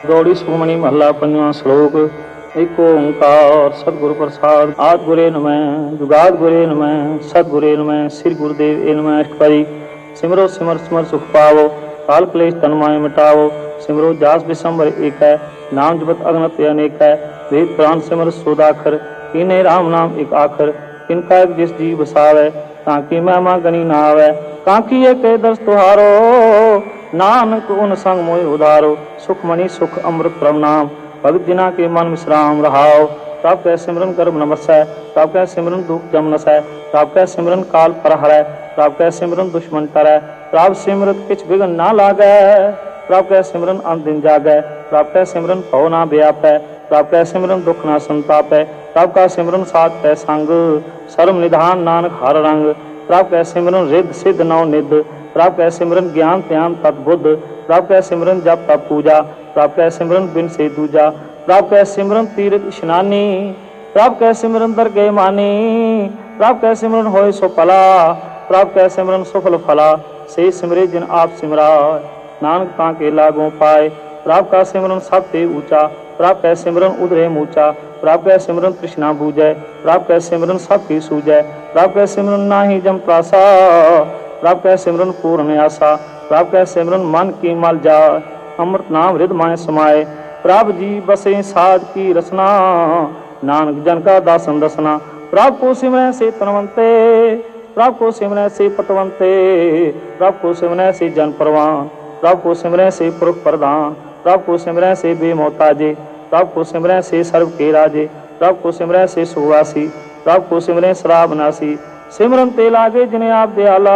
गौड़ी सुमणि महला पंजवां श्लोक। एक ओंकार सतगुरु प्रसाद। आद गुरे नमः, जुगाद गुरे नमः, सतगुरे नमः, श्री गुरुदेव ए नमः। अष्टपदी। सिमरो सिमर सिमर सुख पावो, काल क्लेश तन माय मिटावो। सिमरो जास विशंबर एक है, नाम जपत अगणत अनेक है। वेद पुराण सिमर सोदाखर, इन्हें राम नाम एक आखर। इनका एक जिस जी बसावे, ताकि महिमा गनी ना आवे। काकी एक दर्श तुहारो, नानक उन संग मोहि उधारो। सुखमणि सुख अमृत परम नाम, भगत जिना के मन विश्राम रहाओ। तब कह सिमरन करब नमस्सै, तब कह सिमरन दुख जम नसै। तब कह सिमरन काल पर हरै, तब कह सिमरन दुश्मन टरै। तब सिमरत किछ बिघन ना लागै, तब कह सिमरन अंत दिन जागै। तब कह सिमरन भव ना व्यापै, तब कह सिमरन दुख ना संतापै। तब कह सिमरन साथ कह संग, सर्व निधान नानक हर रंग। तब कह सिमरन रिद्ध सिद्ध नौ निध, तब कह सिमरन ज्ञान ध्यान तत्बुद्ध। तब कह सिमरन जप तप पूजा, तब कह सिमरन बिन से दूजा। तब कह सिमरन तीर्थ इशनानी, तब कह सिमरन दरगह मानी। तब कह सिमरन होय सो भला, तब कह सिमरन सफल फला। से सिमरे जिन आप सिमरा, नानक ताके लागों पाए। तब कह सिमरन सब ते ऊंचा, तब कह सिमरन उधरे मूचा। तब कह सिमरन तृष्णा बूझै, तब कह सिमरन सब की सूझै। तब कह सिमरन नाहि जम त्रासा, तब कह सिमरन पूर्ण आसा। तब कह सिमरन मन की मल जाय, अमृत नाम हृदय माय समाए। प्रभ जी बसे साध की रसना, नानक जन का दासन दसना। प्रभ को सिमरन से तनवंते, प्रभ को सिमरन से पतवंते। प्रभ को सिमरन से जन परवान, प्रभ को सिमरन से पुरख प्रधान। प्रभ को सिमरन से बेमोहताजे, प्रभ को सिमरन से सर्व के राजे। प्रभ को सिमरन से सुवासी, प्रभ को सिमरन शराब नासी। सिमरन ते लागे जिन्हें आप दयाला,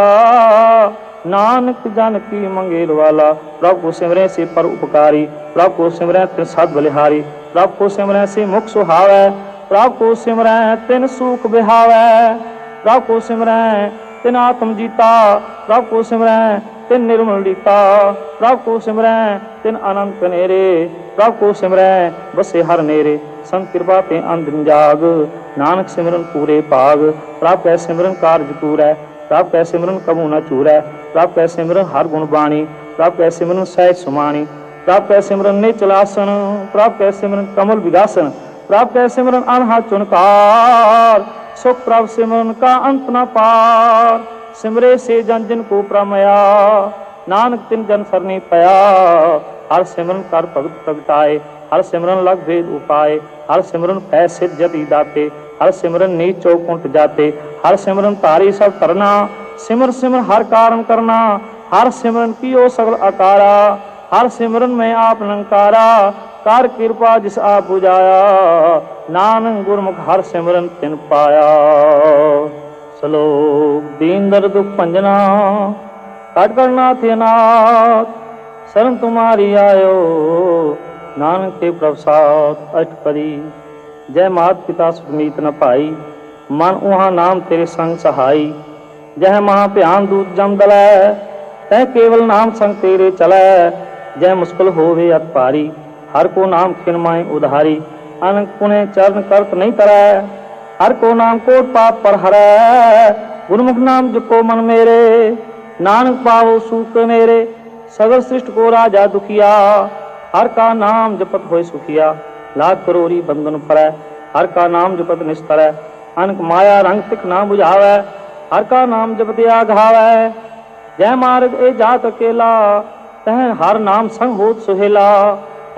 नानक जन की मंगेल वाला। प्रभु को सिमरन से पर उपकारी, प्रभु को सिमरन तिन सद बलिहारी। प्रभु को सिमरन से मुख सुहावै, प्रभु को सिमरन तिन सुख बिहावै। प्रभु को सिमरन तिन आत्म जीता, प्रभु को सिमरन तिन निर्मल रीता। प्रभु को सिमरन तिन अनंत कनेरे, प्रभु को सिमरन बसे हर नेरे। संत कृपा ते अंदर जाग, नानक सिमरन पूरे भाग। प्रभु कह सिमरन कारज पूरै, प्रभु कह सिमरन कबू न चूरै। प्रभु कह सिमरन हर गुण बाणी, प्रभु कह सिमरन सहज सुमानी। प्रभु कह सिमरन निचल आसन, प्रभु कह सिमरन कमल विगासन। प्रभु कह सिमरन अनहद चुनकार, सुख प्रभु सिमरन का अंत न पार। सिमरे से जन जिन को प्रमया, नानक तिन जन सरनी पया। हर सिमरन कर भगत प्रगटाए, हर सिमरन लग भेद उपाय। हर सिमरन पै सिद्ध जति दाते, हर सिमरन नीच चौकुंठ जाते। हर सिमरन तारी सब करना, सिमर सिमर हर कारण करना। हर सिमरन कियो सगल अकारा, हर सिमरन में आप निरंकारा। कर कृपा जिस आप बुझाया, नानक गुरमुख हर सिमरन तिन पाया। श्लोक। दीन दर्द दुख भंजना, काट करना थे नाथ। शरण तुम्हारी आयो, नानक के प्रसाद। अष्टपदी। जय मात पिता सुमीत न पाई, मन उहाँ नाम तेरे संग सहाई। जय महा भयान दूत जम दलै, तह केवल नाम संग तेरे चलै। जय मुश्किल होवे अत पारी, हर को नाम खिन माय उधारी। अनंत पुण्य चरण करत नहीं तरै, हर को नाम कोट पाप पर हरै। गुरमुख नाम जपो मन मेरे, नानक पावो सुख मेरे। सगल सृष्टि को राजा दुखिया, हर का नाम जपत होय सुखिया। लाख करोड़ी बंधन फरै, हर का नाम जपत निस्तरै। अनक माया रंग तिख ना बुझावै, हर का नाम जपत आघावै। जय मार्ग ए जात अकेला, तह हर नाम संग होत सुहेला।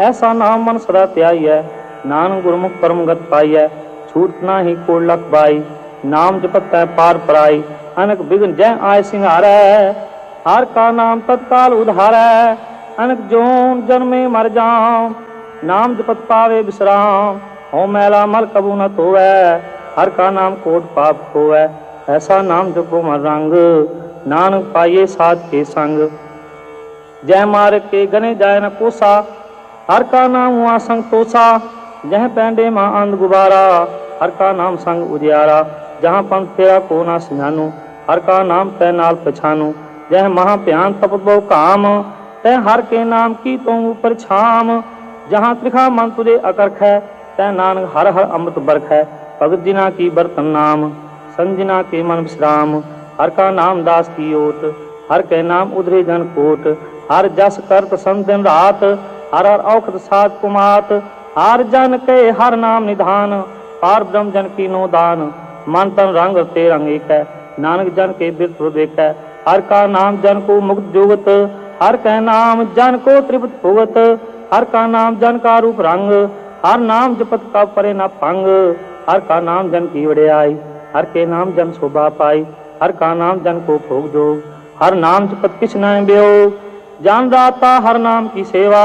ऐसा नाम मन सदा त्याइयै, नानक गुरमुख परम गत पाइयै। छूट नाही कोड़ लख बाई, नाम जपत तै पार पराई। अनक बिघन जय आय सिंहारै, हर का नाम तत्काल उधारै। अनक जोन जन्मे मर जाम, नाम जपत पावे विश्राम। हो मैला मल कबू न धोवै, हर का नाम कोट पाप खोवै। ऐसा नाम जपो मन रंग, नानक पाइये साध के संग। जय मार्ग के गने जाय न कोसा, हर का नाम हुआ संग तोसा। जह पैंडे मां अंध गुबारा, हर का नाम संग उजियारा। जहाँ पंथ फेरा को ना सिंहानु, हर का नाम तै नाल पछानु। जह महा भयान तपत बहु काम, तै हर के नाम की तो ऊपर छाम। जहाँ त्रिखा मन तुझे अकरख है, तै नानक हर हर अमृत बरख है। भगत जिना की बर्तन नाम, संजना के मन विश्राम। हर का नाम दास की ओट, हर के नाम उधरे जन कोट। हर जस करत संत दिन रात, हर हर औखद साध कुमात। हर जन के हर नाम निधान, पार ब्रह्म जन की नो दान। मन तन रंग ते रंग एक है, नानक जन के बिरत विवेक है। हर का नाम जन को मुक्त जुगत, हर का नाम जन को त्रिपत भुगत। हर का नाम जन का रूप रंग, हर नाम जपत का परे न भंग। हर का नाम जन की वड्याई, हर के नाम जन शोभा पाई। हर का नाम जन को भोग जोग, हर नाम जपत किछ न बेयोग। जान दाता हर नाम की सेवा,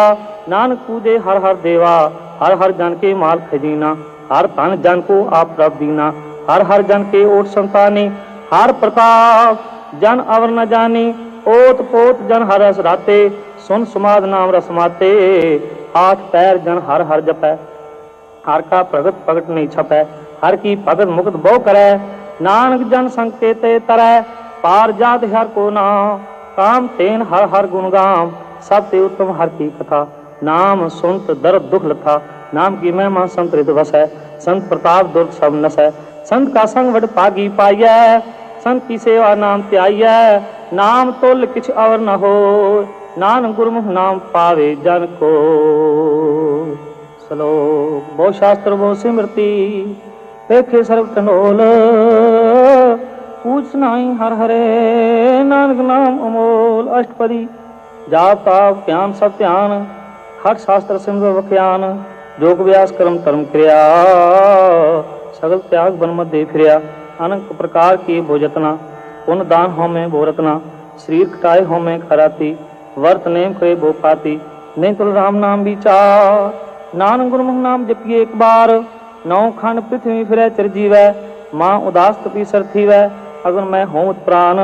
नानक पूजे हर हर देवा। हर हर जन के माल खजीना, हर धन जन को आप प्रभ दीना। हर हर जन के ओट संतानी, हर प्रताप जन अवर न जानी। ओत पोत जन हर रस राते, सुन सुमाद नाम रस माते। हाथ पैर जन हर हर जपै, हर का प्रगट प्रगट नहीं छपै। हर की भगत मुक्त बहु करै, नानक जन संकेत तरै। पार जात हर को नाम, काम तेन हर हर गुण गाम। सब ते उत्तम हर की कथा, नाम सुनत दर्द दुख लथा। नाम की महिमा संत हृदय वसै, संत प्रताप दुर्ग सब नसै। संत का संग वड पागी पाइयै, संत की सेवा नाम त्याइयै। नाम तुल किछ अवर न हो, नानक गुरमुख नाम पावे जन को। श्लोक। बहु शास्त्र बहु सिमरती, देखे सर्व टंडोल। पूछ नाई हर हरे, नानक नाम अमोल। अष्टपदी। जाप ताप ज्ञान सब ध्यान, हर शास्त्र सिमर वख्यान। जोग व्यास कर्म धर्म क्रिया, सगल त्याग बन मध्य फिरिया। अनंत प्रकार की भोजतना, पुण्य दान हो में भोरतना। शरीर कटाए हो में खराती, वर्त नेम करे भो पाती। नहीं तुल राम नाम विचार, नानक गुरमुख नाम जपिए एक बार। नौ खंड पृथ्वी फिरै चिरजीवै, मां उदास तपी सर थीवै। अगन मैं होम प्राण,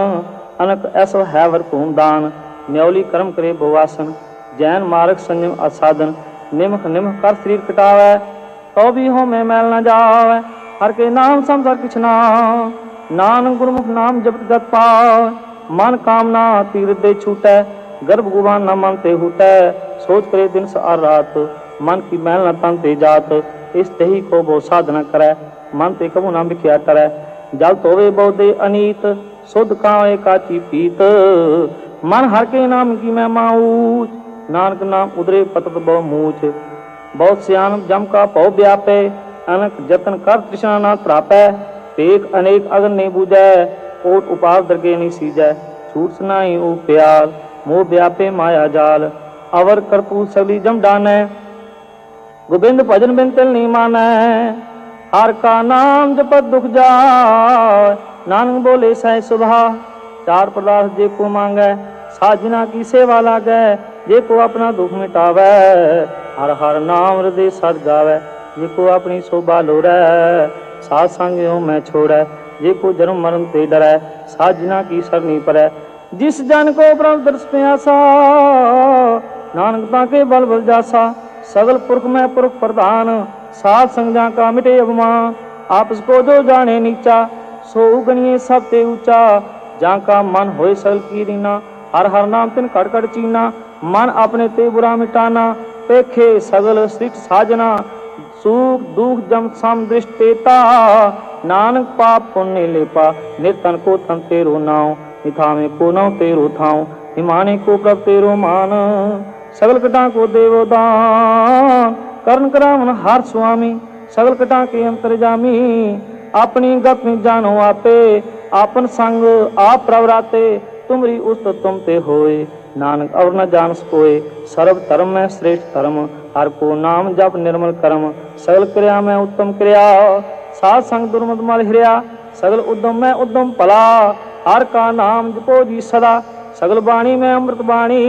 अनक ऐसो है वर भूम दान। न्यौली कर्म करे भोवासन, जैन मार्ग संयम असाधन। निमख निमख कर शरीर कटावै, तो भी हो में मैल न जावै। हर के नाम संसार किछ ना, नानक गुरमुख नाम जपत गत पावै। मन कामना तीर दे छूटै, गर्भ गुबान न मन ते हूटै। सोच करे दिन सार रात, मन की मैल न तन ते जात। इस तही को बहु साधना करै, मन ते कबू न बिख्या टरै। जल तोवे बहु दे अनीत, शुद्ध कावे काची पीत। मन हर के नाम की महिमा ऊच, नानक नाम उदरे पतत बहु मूच। बहुत सियान जम का पौ व्यापे, अनक जतन कर तृष्णा न त्रापै। पेक अनेक अगन ने बूझै, ओट उपास दरगे नहीं सीजै। छूट सुनाई ओ प्यार, मोह व्यापे माया जाल। अवर करतूत सगली जम डानै, गोबिंद भजन बिन तिल नहीं मानै। हर का नाम जपत दुख जाय, नानक बोले सह सुभा। चार पदार्थ जे को मांगै, साजना की सेवा लागै। जे को अपना दुख मिटावै, हर हर नाम हृदय सद गावै। जे को अपनी शोभा लोरै, साध संग मैं छोड़ै। जे को जन्म मरण ते डरै, साजना की सरनी परै। जिस जन को ब्रह्म दर्श प्यासा, नानक ताके बल बल जासा। सगल पुरख में पुरख प्रधान, साध संग का मिटे अभिमान। आपस को जो जाने नीचा, सो गणिये सब ते ऊंचा। जहाँ का मन होए सगल की रीना, हर हर नाम तिन कड़ कड़ चीना। मन अपने ते बुरा मिटाना, पेखे सगल सृष्ट साजना। सुख दुख जम सम दृष्टेता, नानक पाप पुण्य लेपा। निर्तन को तन तेरो नाव, निथावे को नौ तेरो थाव। हिमाने को प्रभ तेरो मान, सगल कटा को देवो दान। कर्ण करावन हर स्वामी, सगल कटा के अंतर्जामी। अपनी गत में जानो आपे, आपन संग आप प्रवराते। तुमरी उस्त तुम ते होए, नानक और न जान सोए। सर्व धर्म में श्रेष्ठ धर्म, हर को नाम जप निर्मल कर्म। सगल क्रिया में उत्तम क्रिया, साध संग दुर्मत मल हिरिया। सगल उद्यम में उद्यम भला, हर का नाम जपो जी सदा। सगल वाणी में अमृत वाणी,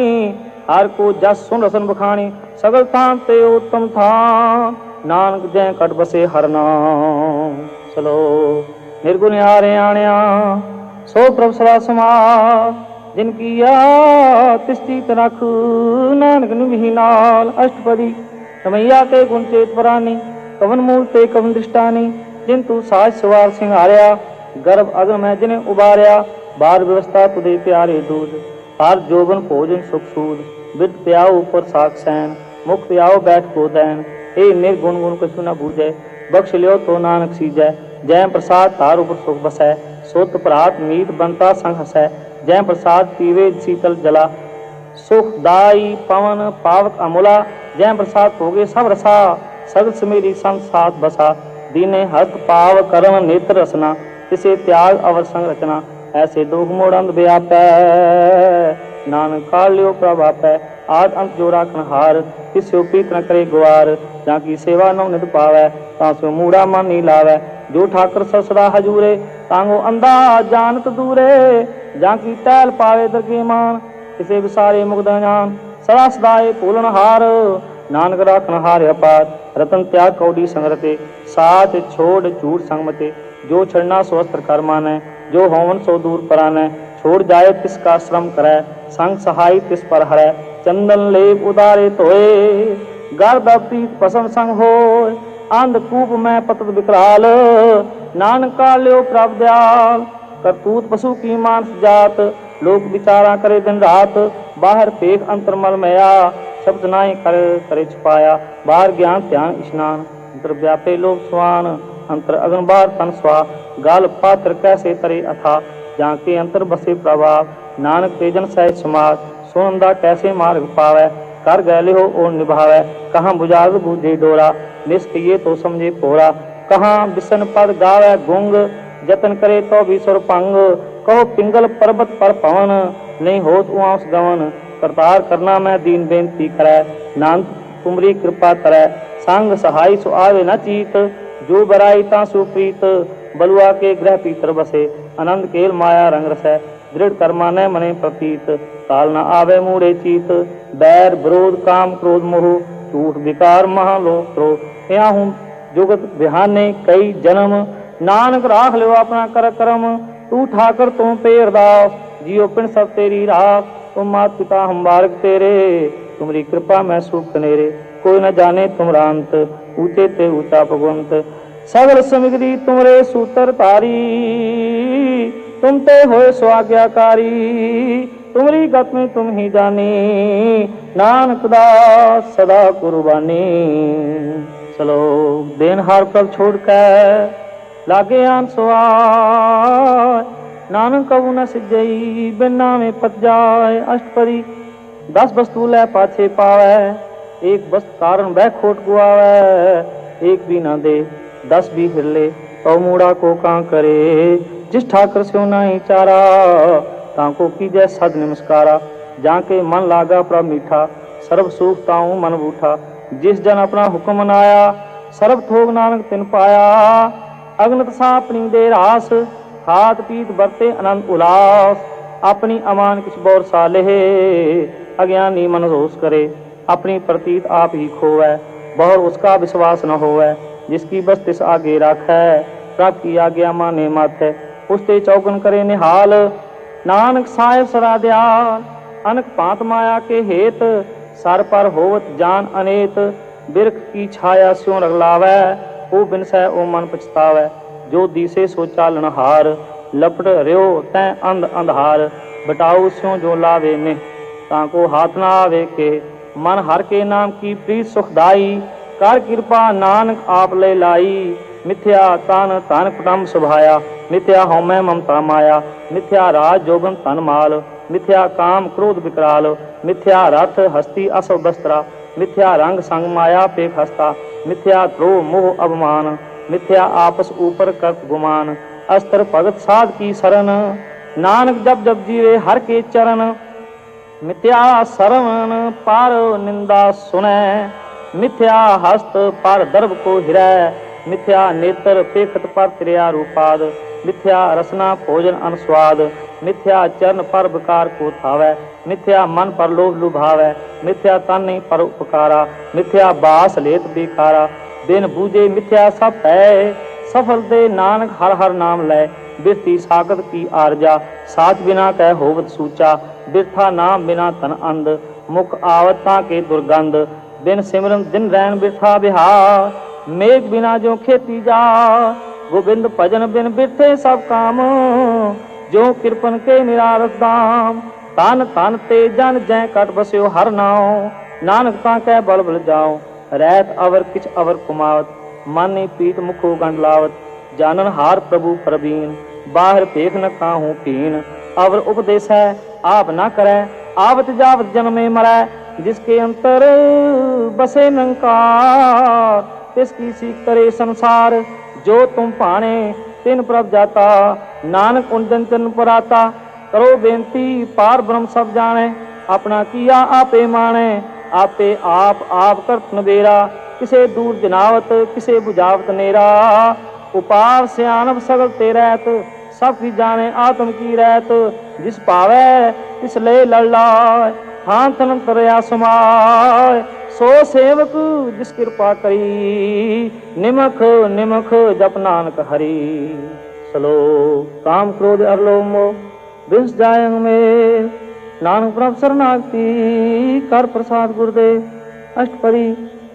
हर को जस सुन रसन बखानी। सगल थान ते उत्तम थान, नानक जय कट बसे हर नाम। चलो निर्गुण हारे आण्या, सो प्रभ सदा समार। जिनकी तिष्ठि रख, नानक निभि नाल। अष्टपदी। रमैया के गुण चेत परानी, कवन मूल ते कवन दृष्टानी। जिन तू साज सवार सिंहारिया, गर्भ अग्न में जिन्हें उबारिया। बार व्यवस्था तुदे प्यारे दूध, हर जोबन भोजन सुख सूद। बिद प्याओ ऊपर साख सैन, मुख प्याओ बैठ को दैन। हे निर्गुण गुण कछु न बूझै, बख्श लियो तो नानक सीजै। जय प्रसाद तार ऊपर सुख बसै, सुत प्रात मीत बनता संग हसै। जय प्रसाद पीवे शीतल जला, सुखदाई पवन पावक अमूला। जय प्रसाद होगे सब रसा, सगल समेरी संत साथ बसा। दीने हस्त पाव करण नेत्र रसना, तिसे त्याग अवर संग रचना। ऐसे दुख मोड़ अंध व्यापै, नानक काल लियो प्रभापै। आद अंत जो राखन हार, किस्यो प्रीत न करे गुआर। जाकी सेवा नौ नित पावै, तांसो मूड़ा मन नी लावै। जो ठाकर ससदा हजूरे, तांगो अंधा जानत दूरे। जाकी टहल पावे दरगे मान, किसे विसारे मुग्ध जान। सदा सदाए पूलन हार, नानक राखन हार अपार। रतन त्याग कौड़ी संगरते, साच छोड़ झूठ संग मते। जो छड़ना सो अस्त्र कर मानै, जो होवन सो दूर परानै। छोड़ जाए तिसका श्रम करै, संग सहाय तिस पर हरै। चंदन लेप उदारे धोए, गर्द प्रीत पसम संग होय। अंधकूप में पतत विकराल, नानक का लियो प्रभ दयाल। करतूत पशु की मानस जात, लोक विचारा करे दिन रात। बाहर पेख अंतर मल मया, शब्द नाई करे छुपाया। बाहर ज्ञान ध्यान स्नान, अंतर व्यापे लोक स्वान। अंतर अगन बाहर तन स्वा, गाल पात्र कैसे तरे अथा। जाके अंतर बसे प्रभाव, नानक तेजन सहज समाज। सोनंदा कैसे मार्ग पावै, कर गैले हो और निभावै। कहाँ बुझाग बूझे डोरा, निष्क्रिय तो समझे पोरा। कहाँ बिसन पद गावै गुंग, जतन करे तो भी सुर पंग। कहो पिंगल पर्वत पर पवन, नहीं होत उआंस गवन। करतार करना मैं दीन बेनती करै, नानक तुमरी कृपा तरै। संग सहाय सो आवे न चीत, जो बराई ता सुप्रीत। बलुआ के ग्रह पीतर बसे, आनंद केल माया रंग रसै। दृढ़ कर्मा न मने प्रतीत, काल न आवे मूढ़े चीत। बैर विरोध काम क्रोध मोह, झूठ विकार महालोक द्रोह। या हूँ जुगत बिहाने कई जन्म, नानक राख लो अपना कर करम। तू ठाकर तुम पे अरदास, जियो पिंड सब तेरी राख। तुम मात पिता हम बारक तेरे, तुमरी कृपा मैं सुख नेरे। कोई न जाने तुमरा अंत, ऊंचे ते ऊंचा भगवंत। सगल समिग्री तुमरे सूत्र तारी, तुम ते होए सो आज्ञाकारी। तुमरी गत में तुम ही जानी, नानक दास सदा कुर्बानी। चलो देन हार प्रभ छोड़ कर, लागे आन सुआय। नानक कबू न सिजई, बिना में पत जाय। अष्टपदी 10 वस्तु लै पाछे पावै, एक वस्तु कारण वह खोट गुआवै। एक भी न दे 10 भी हिरले, तो मूड़ा को कां करे। जिस ठाकर स्यो नहीं चारा, ताको कीजै सद नमस्कारा। जाके मन लागा प्रभ मीठा, सर्व सुख ताऊं मन बूठा। जिस जन अपना हुक्म मनाया, सर्व थोग नानक तिन पाया। अग्नत सा अपनी दे रास, खात पीत बरते अनंत उलास। अपनी अमान किछ बौर सालेहे, अज्ञानी मन रोष करे। अपनी प्रतीत आप ही खोवै, बहुर उसका विश्वास न होवै। जिसकी बस तिस आगे राखै, प्रभ की आज्ञा माने माथै। उसते चौकन करे निहाल, नानक साहेब सदा दयाल। अनक पांत माया के हेत, सर पर होवत जान अनेत। बिरख की छाया स्यों रगलावै, ओ बिनसै ओ मन पछतावै। जो दिसे सो चालन हार, लपट रियो तै अंध अंधार। बटाऊ स्यों जो लावे ने, ताको हाथ न आवे के। मन हर के नाम की प्रीत सुखदाई, कर कृपा नानक आप ले लाई। मिथ्या तन धन कुटुंब सुभाया, मिथ्या हौमै ममता माया। मिथ्या राज जोगन धन माल, मिथ्या काम क्रोध विकराल। मिथ्या रथ हस्ती असव बस्त्रा, मिथ्या रंग संग माया पेख हस्ता। मिथ्या द्रोह मोह अवमान, मिथ्या आपस ऊपर कर्त गुमान। अस्त्र भगत साध की शरण, नानक जब जब जीवे हर के चरण। मिथ्या सरवण पर निंदा सुनै, मिथ्या हस्त पर दर्भ को हिरै। मिथ्या नेत्र पेखत पर त्रिया रूपाद, मिथ्या रसना भोजन अनुस्वाद। मिथ्या चरण पर विकार को थावै, मिथ्या मन पर लोभ लुभावै। मिथ्या तन नहीं पर उपकारा, मिथ्या बास लेत बेकारा। बिन बूझे मिथ्या सब है, सफल दे नानक हर हर नाम लै। बिरती सागत की आरजा, साच बिना कह होवत सूचा। बिरथा नाम बिना तन अंध, मुख आवता के दुर्गंध। बिन सिमरन दिन रैन बिरथा बिहार, मेघ बिना जो खेती जा। गोविंद भजन बिन बिरथे सब काम, जो कृपन के निरारस दाम। तन तन ते जन जै कट बस्यो हर नाम, नानक ता कह बल बल जाओ। रैत अवर किछ अवर कुमावत, मन पीत मुखो गंड लावत। जानन हार प्रभु प्रवीण, बाहर पेख न काहू पीन। अवर उपदेश है आप न करै, आवत जावत जन्मे मरै। जिसके अंतर बसे निरंकार, तिसकी सीख करे संसार। जो तुम पाने तिन प्रभ जाता, नानक उन जन जन पर आता। करो बेनती पार ब्रह्म सब जाने, अपना किया आपे माने। आपे आप करत नबेरा, किसे दूर जनावत किसे बुझावत नेरा। उपाव सियानब सगल ते रहत, सब की जाने आत्म की रहत। जिस पावे तिस ले लड़ लाय, हाथ न तरया समाय। सो सेवक जिस कृपा करी, निमख निमख जप नानक हरि। श्लोक काम क्रोध अरलोभ मोह बिंस जाय में, नानक प्रभ शरणागति कर प्रसाद गुरुदेव। अष्टपदी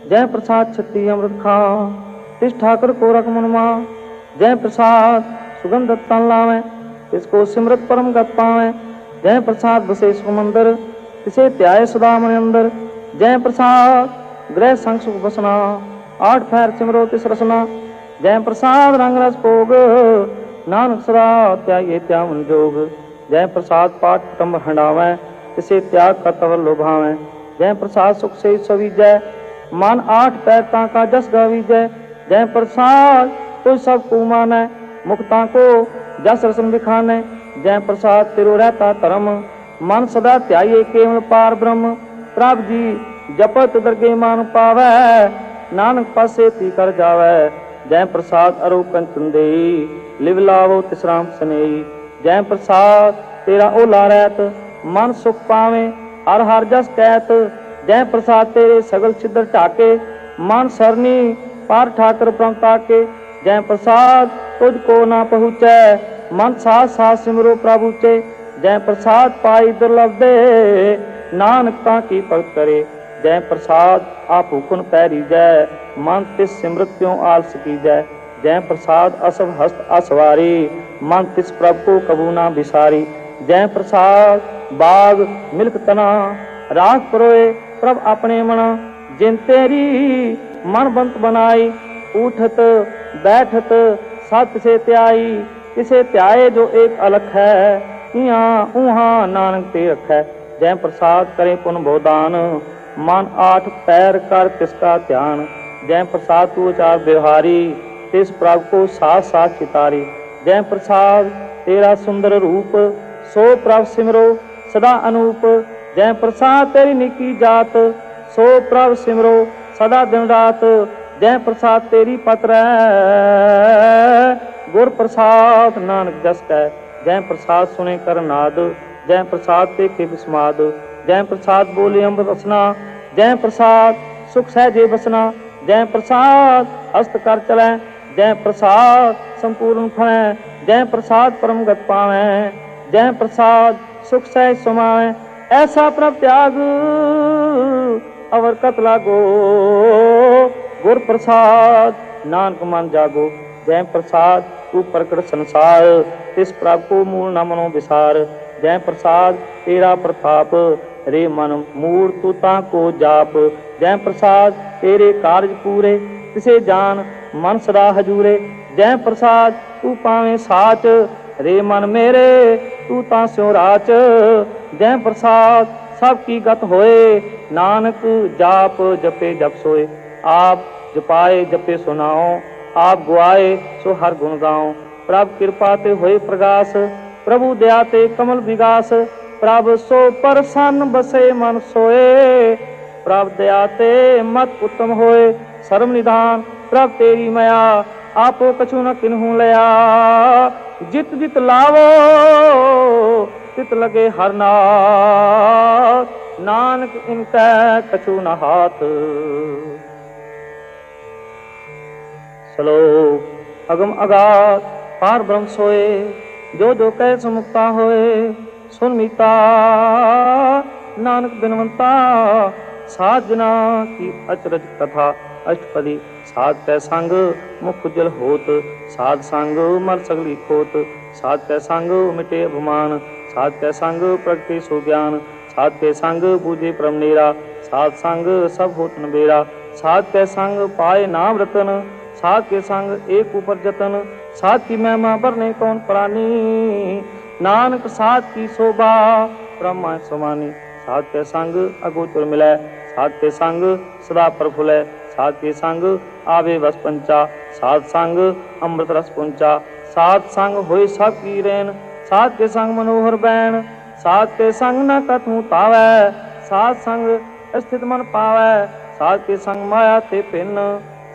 जय प्रसाद छत्ती अमृत खा, तिस ठाकर को रख मन मा। जय प्रसाद सुगंध तन लावे, तिसको सिमरत परम गत पावे। जय प्रसाद बसे सुमंदर, तिसे त्याय सदा मन अंदर। जय प्रसाद ग्रह संग सुख बसना, आठ पैर सिमरो तिस रसना। जय प्रसाद रंग रस भोग, नानक सदा त्यागे त्यावन जोग। जय प्रसाद पाठ कुटुंब हंडावे, तिसे त्याग का तवर लोभावे। जय प्रसाद सुख से सवीजय, मन आठ पैर ताका जस गावीजय। जय प्रसाद तो सब को माने, मुक्ता को जस रसन बिखाने। जय प्रसाद तिरो रहता धर्म, मन सदा त्याये केवल पार ब्रह्म। प्रभ जी जपत दरगे मान पावै, नानक पासे ती कर जावै। जय प्रसाद अरो कंचन देई, लिव लावो तिस राम सनेई। जय प्रसाद तेरा ओला रहत, मन सुख पावे हर हर जस कहत। जय प्रसाद तेरे सगल छिद्र ढाके, मन सरनी पार ठाकर प्रमता के। जय प्रसाद तुझको ना पहुँचै, मन साथ साथ सिमरो प्रभु चे। जय प्रसाद पाई दुर्लभ दे, नानक की भगत करे। जय प्रसाद आप हुकुन पैरी जय, मन तिस सिमरत क्यों आलस की जय। जय प्रसाद असव हस्त असवारी, मन तिस प्रभु को कबू ना बिसारी। जय प्रसाद बाग मिल्क तना, राग परोए प्रभ अपने मना। जिन तेरी मन बंत बनाई, उठत बैठत सत से त्याई। किसे त्याए जो एक अलख है, इहाँ उहाँ नानक ते रखै। जय प्रसाद करे पुन भोदान, मन आठ पैर कर तिसका ध्यान। जय प्रसाद तू चार व्यवहारी, तिस प्रभु को साथ साथ चितारी। जय प्रसाद तेरा सुंदर रूप, सो प्रभु सिमरो सदा अनूप। जय प्रसाद तेरी निकी जात, सो प्रभु सिमरो सदा दिन रात। जय प्रसाद तेरी पत्र गुर प्रसाद नानक जस कै। जय प्रसाद सुने कर नाद, जय प्रसाद देखे विस्माद। जय प्रसाद बोले अमृत रसना, जय प्रसाद सुख सहजे बसना। जय प्रसाद हस्त कर चलै, जय प्रसाद संपूर्ण फलै। जय प्रसाद परम गत पावै, जय प्रसाद सुख सहज समावै। ऐसा प्रभ त्याग अवर कत लागो, गुर प्रसाद नानक मन जागो। जय प्रसाद तू प्रकट संसार, तिस प्रभ को मूल न मनो विसार। जय प्रसाद तेरा प्रताप, रे मन मूर तू ताको जाप। जय प्रसाद तेरे कार्य पूरे, तिसे जान मन सदा हजूरे। जय प्रसाद तू पावे साच, रे मन मेरे तू ता स्यों राच। जय प्रसाद सब की गत होए, नानक जाप जपे जप सोए। आप जपाए जपे सुनाओ, आप गुआए सो हर गुण गाओ। प्रभ कृपा ते होए प्रगास, प्रभु दया ते कमल विगास। प्रभ सो प्रसन्न बसे मन सोए, प्रभ दया ते मत उत्तम होए। सर्व निधान प्रभ तेरी मया, आपो कछु न किन्हू लया। जित जित लावो तित लगे हर नाथ, नानक इनकै कछु न हाथ। श्लोक अगम अगाध पार ब्रह्म सोए, जो जो कह सो मुक्ता होए। सुन मीता नानक बिनवंता, साध जना की अचरज कथा। अष्टपदी साध कै संग मुख उज्जल होत, साध संग मर सगली खोत। साध कै संग मिटे अभिमान, साध कै संग प्रगटे सो ज्ञान। साध कै संग बूझे परम नेरा, साध संग सब होत नबेरा। साध कै संग पाए नाम रतन, साध के संग एक ऊपर जतन। साध की महिमा बरने कौन प्राणी, नानक साध की शोभा ब्रह्मा समानी। साध के संग अगोचर मिलै, साध के संग सदा प्रफुल्लै, साध के संग आवे बस पंचा, साध संग अमृत रस पुंचा, साध संग होय सब की रैन, साध के संग मनोहर बैन, साध के संग न कथू तावै, साध संग स्थित मन पावै, साध के संग माया ते भिन्न,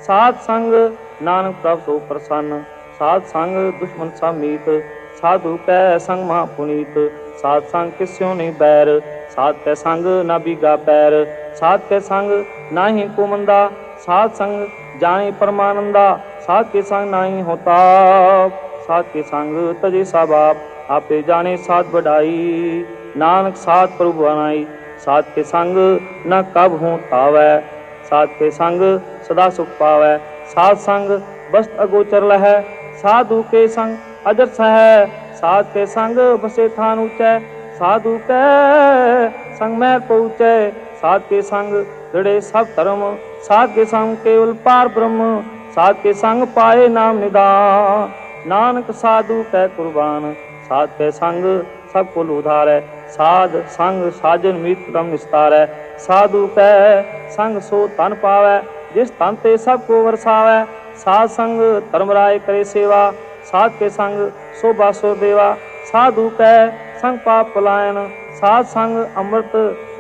साध संग नानक प्रभ सो प्रसन्न, साध संग दुश्मन सा मीत, साधु कै संग महा पुनीत, साध संग किस्यों नहीं बैर, साध के संग ना बीगा पैर, साध के संग नाही को मंदा, साध संग जाने परमानंदा, साध के संग नाही होता, साध के संग तजे सा बाप, आपे जाने साध बढ़ाई, नानक साध प्रभु बनाई, साध के संग न कब हूँ तावै, साध के संग सदा सुख पावै, साध संग बस्त अगोचर लहै, साधु के संग अजर सहै, साध के संग बसे थान ऊंचै, साधु के संग महल पहुँचै, साध के संग दृढ़े सब धर्म, साध के संग केवल पार ब्रह्म, साध के संग पाए नाम निदान, नानक साधु कै कुर्बान, साध के संग सब कुल उधारै, साध संग साजन मीत क्रम निस्तारै, साधु कै संग सो तन पावै, जिस तन ते सब को वरसावै, साध संग धर्मराय करे सेवा, साध के संग शोभा सो देवा, साधु कै संग पाप पलायन, साध संग अमृत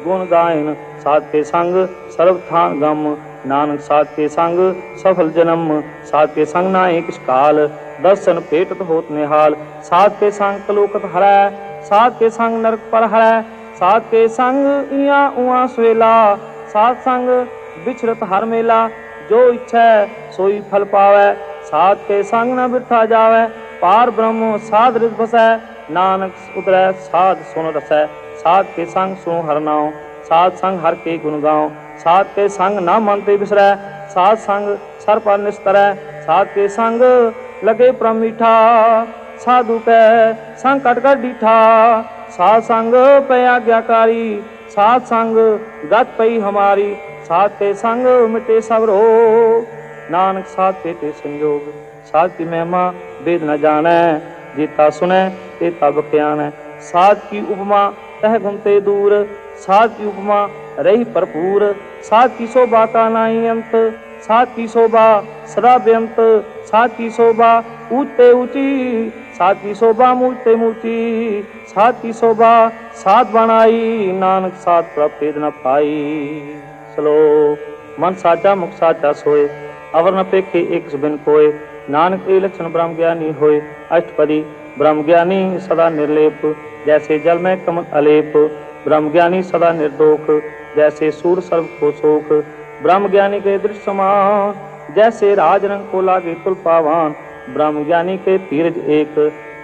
गुण गायन, साध के संग सर्वथान गम, नानक साध के संग सफल जन्म, साध के संग नाहि किछ काल, दर्शन पेटत होत निहाल, साध के संग कलोकत हरै, साध के संग नरक पर हरै, साध के संग इया उआ सुएला, साध संग बिछड़त हर मेला, जो इच्छै सोई फल पावै, साध के संग न बिरथा जावै, पार ब्रह्म साध रित बसै, नानक उतरै साध सुन रसै, साध के संग सुनो हर नाम, साध संग हर के गुण गाओ, साध के संग न मन ते बिसरै, साध संग सर पर निस्तरै, साध के संग लगे परम मीठा, साधु कै संग कटकर डीठा, साध संग पै आज्ञाकारी, साध संग गत पई हमारी, साध के संग मिटे सब रोग, नानक साध पेटे संयोग, साध की महिमा वेद न जानै, जेता सुनै तेता बख्यानै, साध की उपमा तह गुमते दूर, साध की उपमा रही भरपूर, साध की शोभा का नाही अंत, साध की शोभा सदा बेअंत, साध की शोभा ऊंचे ऊंची, साध की शोभा मूलते मूर्ति, साध की शोभा साध बनाई, नानक साध प्रभ भेद न पाई। श्लोक मन साचा मुख साचा सोए, अवर न पेखे एक बिन कोय, नानक ए लक्षण ब्रह्म ज्ञानी होए। अष्टपदी ब्रह्म ज्ञानी सदा निर्लेप, जैसे जल में कमल अलेप, ब्रह्म ज्ञानी सदा निर्दोख, जैसे सूर सर्व को सोख, ब्रह्म ज्ञानी के दृश्य समान, जैसे राज रंग को लागे तुल पावान, ब्रह्म ज्ञानी के तीरज एक,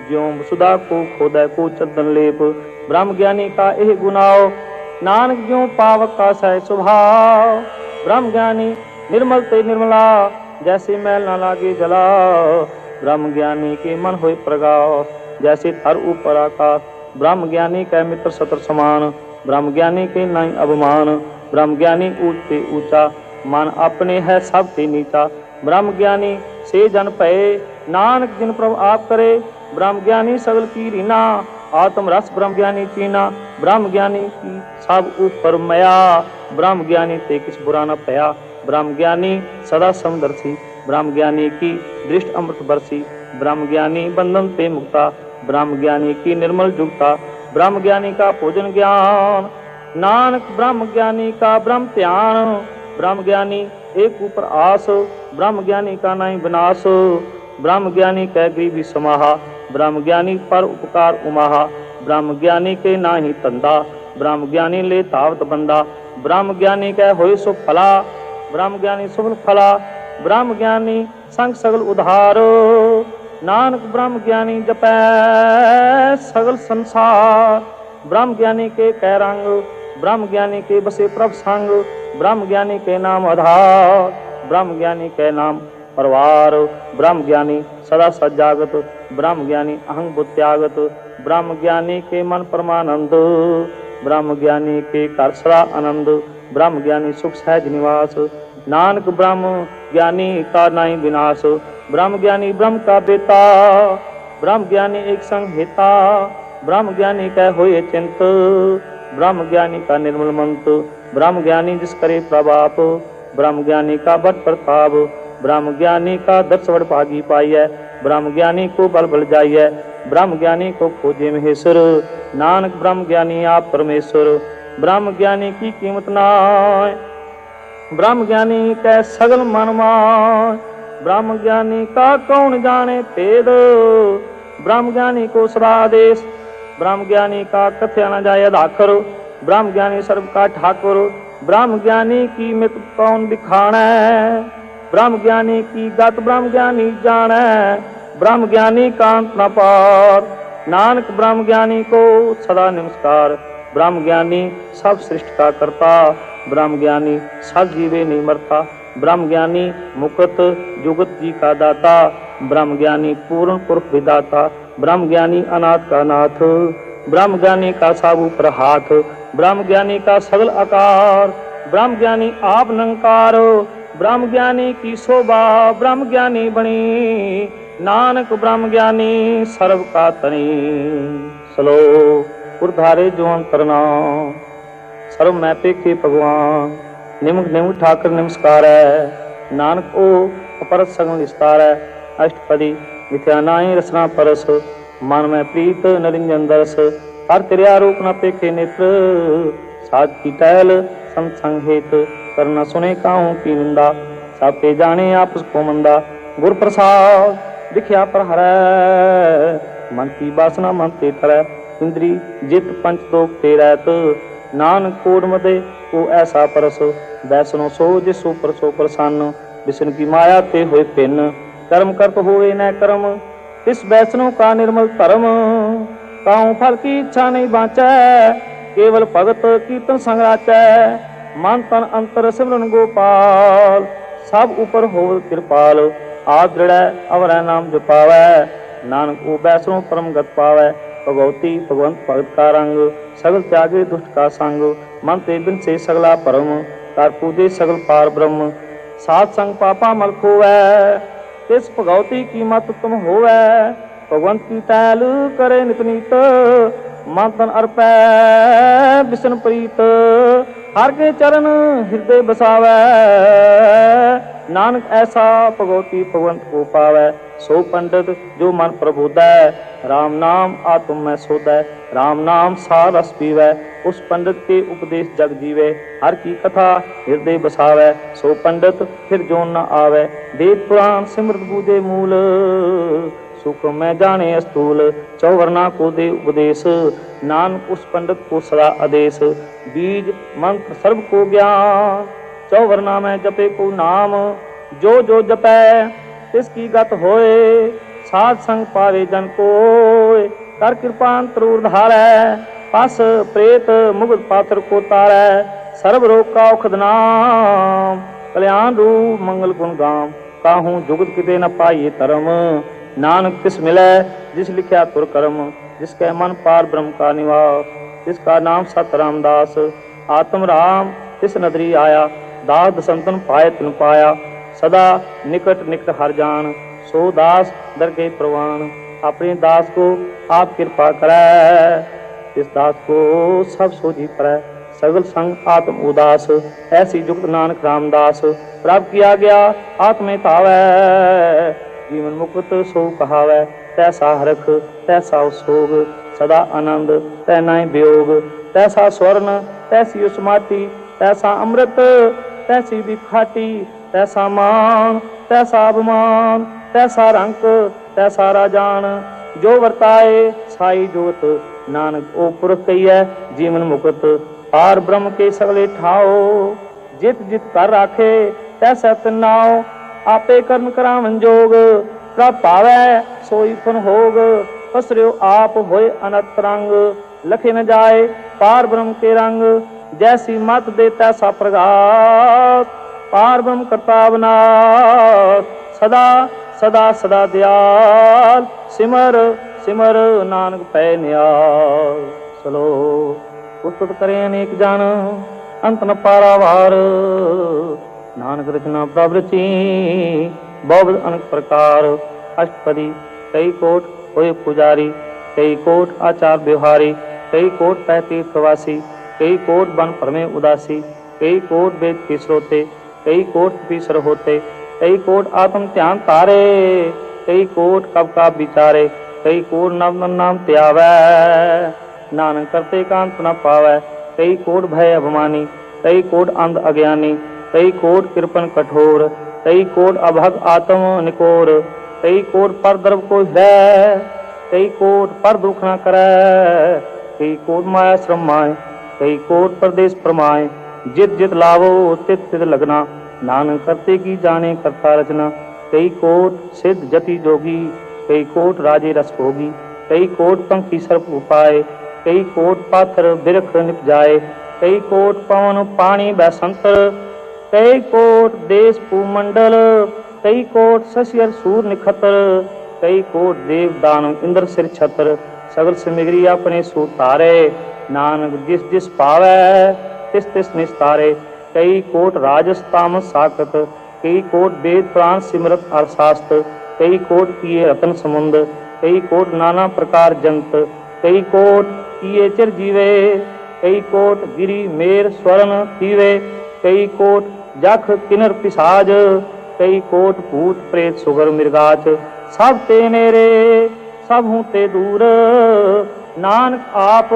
ज्यों सुधा को खोदै को चंदन लेप, ब्रह्म ज्ञानी का एह गुनाओ, नानक ज्यों पावक का सह स्वभाव, ब्रह्म ज्ञानी निर्मल ते निर्मला, जैसे मैल न लागे जला, ब्रह्म ज्ञानी के मन होए प्रगास, जैसे थर ऊपर आकाश, ब्रह्म ज्ञानी के मित्र सत्र समान, ब्रह्म ज्ञानी के नहीं अभिमान, ब्रह्म ज्ञानी ऊंचे ऊंचा, मन अपने है सब ते नीचा, ब्रह्म ज्ञानी से जन भये, नानक जिन प्रभु आप करे, ब्रह्म ज्ञानी सगल की रीना, आत्म रस ब्रह्म ज्ञानी चीना, ब्रह्म ज्ञानी की सब ऊपर मया, ब्रह्म ज्ञानी ते किस बुरा न पया, ब्रह्म ज्ञानी सदा समदर्शी, ब्रह्म ज्ञानी की दृष्ट अमृत बरसी, ब्रह्म ज्ञानी बंधन ते मुक्ता, ब्रह्म ज्ञानी की निर्मल जुगता, ब्रह्म ज्ञानी का पूजन ज्ञान, नानक ब्रह्म ज्ञानी का ब्रह्म ध्यान, ब्रह्म ज्ञानी एक ऊपर आस, ब्रह्म ज्ञानी का नहीं विनाश, ब्रह्म ज्ञानी कै गरीबी समाहा, ब्रह्म ज्ञानी पर उपकार उमाहा, ब्रह्म ज्ञानी के नाही तंदा, ब्रह्म ज्ञानी ले तावत बंदा, ब्रह्म ज्ञानी कै होए सो फला, ब्रह्म ज्ञानी सफल फला, ब्रह्म ज्ञानी संग सगल उधार, नानक ब्रह्म ज्ञानी जपै सगल संसार, ब्रह्म ज्ञानी के कै रंग, ब्रह्म ज्ञानी के बसे प्रभ संग, ब्रह्म ज्ञानी के नाम आधार, ब्रह्म ज्ञानी के नाम परवार, ब्रह्म ज्ञानी सदा सजागत, ब्रह्म ज्ञानी अहंग बुद्ध त्यागत, ब्रह्म ज्ञानी के मन परमानंद, ब्रह्म ज्ञानी के कर सदा आनंद, ब्रह्म ज्ञानी सुख सहज निवास, नानक ब्रह्म ज्ञानी का नहीं विनाश, ब्रह्म ज्ञानी ब्रह्म का बेटा, ब्रह्म ज्ञानी एक संग हेता, ब्रह्म ज्ञानी कह होए चिंत, ब्रह्म ज्ञानी का निर्मल मंत्र, ब्रह्म ज्ञानी जिस करे प्रभाप, ब्रह्म ज्ञानी का बड़ प्रताप, ब्रह्म ज्ञानी का दर्श बड़ भागी पाइय, ब्रह्म ज्ञानी को बल बल जाइय, ब्रह्म ज्ञानी को खोजे महेश्वर, नानक ब्रह्म ज्ञानी आप परमेश्वर, ब्रह्म ज्ञानी की कीमत नाय, ब्रह्म ज्ञानी कै सगल मन माय, ब्रह्म ज्ञानी का कौन जाने भेद, ब्रह्म ज्ञानी को सदा आदेश, ब्रह्म ज्ञानी का कथ्या न जाय अधाकर, ब्रह्म ज्ञानी सर्व का ठाकुर, ब्रह्म ज्ञानी की मित कौन दिखाणै, ब्रह्म ज्ञानी की गत ब्रह्म ज्ञानी जानै, ब्रह्म ज्ञानी का अंत न पार, नानक ब्रह्म ज्ञानी को सदा नमस्कार, ब्रह्म ज्ञानी सब सृष्टि का करता, ब्रह्म ज्ञानी सब जीवे नहीं मरता, ब्रह्म ज्ञानी मुकुट जुगत जी का दाता, ब्रह्म ज्ञानी पूर्ण पुरुष विदाता, ब्रह्म ज्ञानी अनाथ का नाथ, ब्रह्म ज्ञानी का साबू पर हाथ, ब्रह्म ज्ञानी का सगल आकार, ब्रह्म ज्ञानी आप निरंकार, ब्रह्म ज्ञानी की शोभा ब्रह्म ज्ञानी बनी, नानक ब्रह्म ज्ञानी सर्व का तनी। श्लोक उर्धारे जो अंतरना सर्व मैं पेखे भगवान, निमक निमक ठाकर नमस्कार है, नानक ओ अपरस सगल विस्तार है, अष्टपदी मिथ्या नाई रसना परस, मन में प्रीत नरिंजन दरस, हर तेरे आरोप न पेखे नेत्र, साध की टहल संसंग हेत, करना सुने काहू की निंदा, सब पे जाने आपस को मंदा, गुर प्रसाद दिखया पर हरै, मन की वासना मन ते तरह, इंद्री जित पंच दोख ते रहत, नानक कोड मदे को ऐसा परस, बैसनो सो जिसो परसो प्रसन्न, विष्णु की माया ते होए भिन्न, कर्म करत होए न कर्म, इस बैसनो का निर्मल धर्म, काहू फल की इच्छा नहीं बाँचै, केवल भगत कीर्तन संग राचै, मन तन अंतर सिमरन गोपाल, सब ऊपर हो कृपाल, आद दृढ़ अवर नाम जपावै, नानक ओ बैसनो परम गत पावै, भगवती भगवंत भगत का रंग, सगल त्यागे दुष्ट का संग, मन ते बिन से सगला परम, कर पूजे सगल पार ब्रह्म, सात संग पापा मल खोवै, तिस भगवती की मत तुम होवै, भगवंत की टहल करे नित नीत, मन तन अर्पै विष्णु प्रीत, हर के चरण हृदय बसावै, नानक ऐसा भगवती भगवंत को पावै, सो पंडित जो मन प्रबोधै, राम नाम आत्म में सोधै, राम नाम सार रस पीवै, उस पंडित के उपदेश जग जीवै, हर की कथा हृदय बसावै, सो पंडित फिर जोन न आवै, वेद पुराण सिमरत बूझे मूल, सुख में जाने स्थूल, चौवर्णा को दे उपदेश, नानक उस पंडित को सदा आदेश, बीज मंत्र सर्व को ज्ञान, चौवर्णा में जपे को नाम, जो जो जपै तिसकी गत होए, साध संग पावे जन कोय, कर कृपान त्रूर धारै, पस प्रेत मुगध पात्र को तारै, सर्व रोग का औखद नाम, कल्याण रूप मंगल गुण गाम, काहू जुगत किते न पाइए धर्म, नानक तिस मिलै जिस लिखया तुर कर्म, जिसके मन पार ब्रह्म का निवास, जिसका नाम सत रामदास, आत्म राम तिस नदरी आया, दास दसंतन पाए तिन पाया, सदा निकट निकट हर जान, सो दास दर के प्रवान, अपने दास को आप कृपा करै, इस दास को सब सोझी करै, सगल संग आत्म उदास, ऐसी जुगत नानक रामदास, प्राप्त किया गया आत्मे तावै, जीवन मुकुट सो कहावै, तैसा हरख तैसा सोग, सदा आनंद तै नाय वियोग, तैसा स्वर्ण तैसी उस माटी, तैसा अमृत तैसी भी खाटी, तैसा मान तैसा अभिमान, तैसा रंक तैसा राजान, जो वर्ताए साई जोत, नानक ओ पुरख कहिए जीवन मुकुट, पार ब्रह्म के सगले ठाओ, जित जित कर राखे तैसा तिनाओ, आपे कर्म करावन जोग, प्रभ पावै सोई फन होग, पसरियो आप होए अनंत रंग, लखे न जाए पार ब्रह्म के रंग, जैसी मत दे तैसा प्रगात, पार ब्रह्म करता अविनाश, सदा सदा सदा दयाल, सिमर सिमर नानक पै नियाल। श्लोक उस्तुत करे अनेक जन, अंत न पारावार, नानक रचना प्रभ रची, बहुविध अनेक प्रकार, अष्टपदी कई कोट होए पुजारी, कई कोट आचार व्यवहारी, कई कोट पै तीर्थवासी, कई कोट बन परमे उदासी, कई कोट वेद के स्रोते, कई कोट पीसर होते, कई कोट आत्म ध्यान तारे, कई कोट कब का विचारे, कई कोट नव नाम त्यावै, नानक करते कांत न पावै, कई कोट भय अभिमानी, कई कोट अंध अज्ञानी, कई कोट कृपन कठोर, कई कोट अभग आत्म निकोर, कई कोट पर द्रव को हृदय, कई कोट पर दुख न करे, कई कोट माया श्रम माय, कई कोट परदेश प्रमाय, जित जित लावो तित तित लगना, नानक करते की जाने करता रचना, कई कोट सिद्ध जति जोगी, कई कोट राजे रस भोगी, कई कोट पंखी सर्प उपाय, कई कोट पाथर बिरख निपजाए, कई कोट पवन पानी बैसंतर, कई कोट देश भूमंडल, कई कोट शशियर सूर निखतर, कई कोट देव दानव इंद्र सिर छतर, सगल सिमग्री अपने सुतारे, नानक जिस जिस पावै तिस तिस निस्तारे, कई कोट राजस तामस साकत, कई कोट वेद पुराण सिमरत अर्थशास्त्र, कई कोट किए रतन समुंद, कई कोट नाना प्रकार जंत, कई कोट किए चिर जीवे, कई कोट गिरी मेर स्वर्ण थीवे, कई कोट जख किन्नर पिसाज, कई कोट भूत प्रेत सुगर मृगाच, सब ते नेरे सब हूँ ते दूर, नानक आप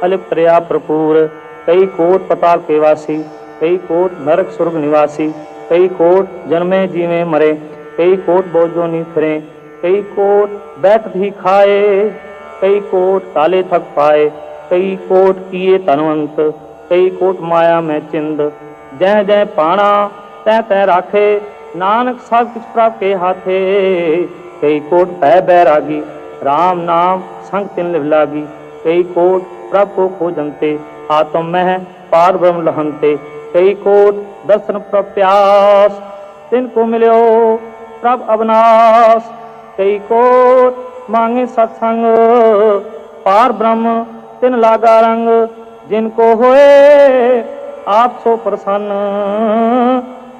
अलिप्त रया प्रपूर, कई कोट पताल के वासी, कई कोट नरक स्वर्ग निवासी, कई कोट जन्मे जीवे मरे, कई कोट बोझोनी फिरे, कई कोट बैठ ही खाए, कई कोट ताले थक पाए, कई कोट किए तनवंत, कई कोट माया में चिंद, जय जय पाणा तै तै राखे, नानक सब कुछ प्रभ के हाथे, कई कोट भय बैरागी, राम नाम संग तिन लिव लागी, कई कोट प्रभ को खोजनते, आत्म में पार ब्रह्म लहनते, कई कोट दर्शन प्रप्यास, तिनको मिलो प्रभ अविनाश, कई कोट मांगे सत्संग, पार ब्रह्म तिन लागा रंग, जिनको होए आप सो प्रसन्न,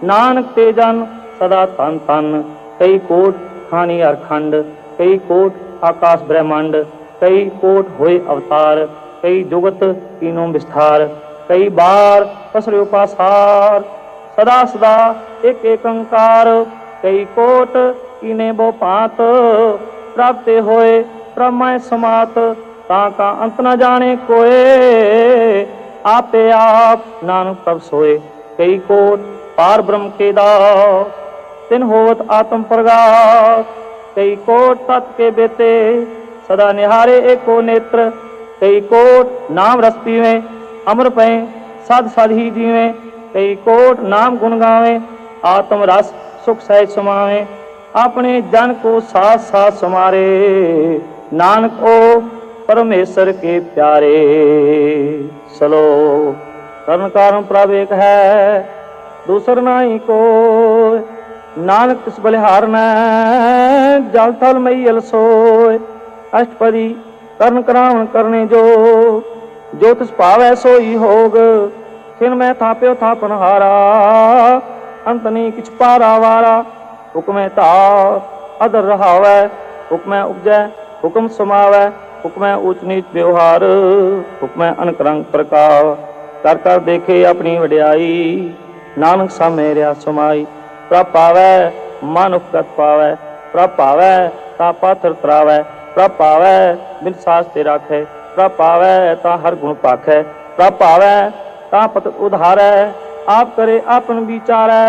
नानक ते जन सदा तन तन, कई कोट खानी अरखंड, कई कोट आकाश ब्रह्मांड, कई कोट होए अवतार, कई जुगत तीनों विस्तार, कई बार पसरे उपासार, सदा सदा एक एक अंकार, कई कोट कीने बो पात, प्राप्त होए प्रमय समात, ताका अंत न जाने कोए, आपे आप नानक तब सोए, कई कोट पार ब्रह्म के दास, तिन होवत आत्म प्रगास, कई कोट तत् के बेते, सदा निहारे एको नेत्र, कई कोट नाम रस पीवे, अमर पै सद सद ही जीवे, कई कोट नाम गुण गावे, आत्म रस सुख सहज समावे, अपने जन को साथ साथ समारे, नानक ओ परमेश्वर के प्यारे। चलो कर्ण कारण प्रभ एक है, दूसर नाई को, नानक तिस बलिहार न जल थल मैयल सोय, अष्टपदी कर्ण करावन करने जो तिस पावै सोई होग, खिन मैं थाप्यो थापन हारा, अंत नहीं किछ पारा वारा, हुक्म ता अदर रहावै, हुक्म उपजै हुक्म समावै, हुक्म ऊच नीच व्यवहार, हुक्म अनकरंग प्रकार, कर कर देखे अपनी वड्याई, नानक सामे रहा समाई, प्रभ पावै मन उपगत पावै, प्रभ पावै ता पाथर तरावै, प्रभ पावै बिन सास ते राखै, प्रभ पावै ता हर गुण पाखै, प्रभ पावै ता पत उधारै, आप करे आपन विचारै,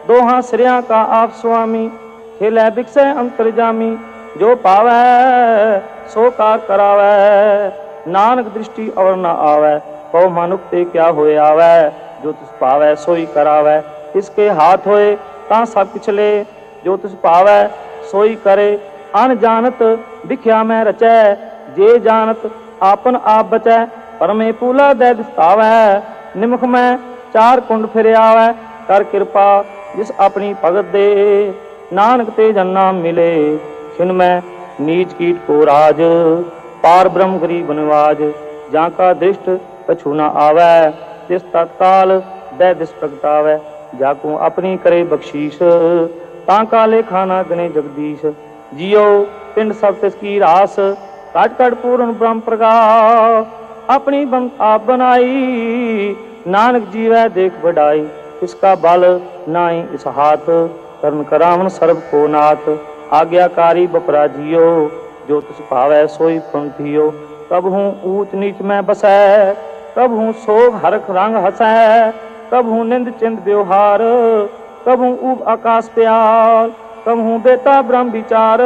दोहां सिरिया का आप स्वामी, खेलै बिकसै अंतरजामी, जो पावै सो कार करावै, नानक दृष्टि और न आवै, कहो मनुख ते क्या होए आवै, जो तिस पावै सोई करावै, इसके हाथ होए ता सब पिछले, जो तिस पावै सोई करे, अन जानत बिख्या में रचै, जे जानत आपन आप बचै, परमे पूला दै दिस्तावै, निमुख में चार कुंड फिर आवै, कर कृपा जिस अपनी भगत दे, नानक ते जन नाम मिले, छिन में नीच कीट को राज, पार ब्रह्म गरीब निवाज, जाका दृष्ट कछु न आवै, जिस तत्काल दै दिस प्रगटावै, जाकू अपनी करे बख्शीश, ताका लेखा ना गणे जगदीश, जियो पिंड सब तिसकी रास, कट कट पूर्ण ब्रह्म प्रकाश, अपनी आप बनाई। नानक जीवै देख बढ़ाई, इसका बल नाई इस हाथ। करन करावन सर्व को नाथ, आज्ञाकारी बपरा जियो। जो तुस भावै सोई फुन थियो, कबहूँ ऊच नीच में बसै। कबहूँ सोग हरख रंग हसै, कबहूँ निंद चिंद व्यवहार। कबहूँ ऊब आकाश प्याल, कबहूँ बेटा ब्रह्म विचार।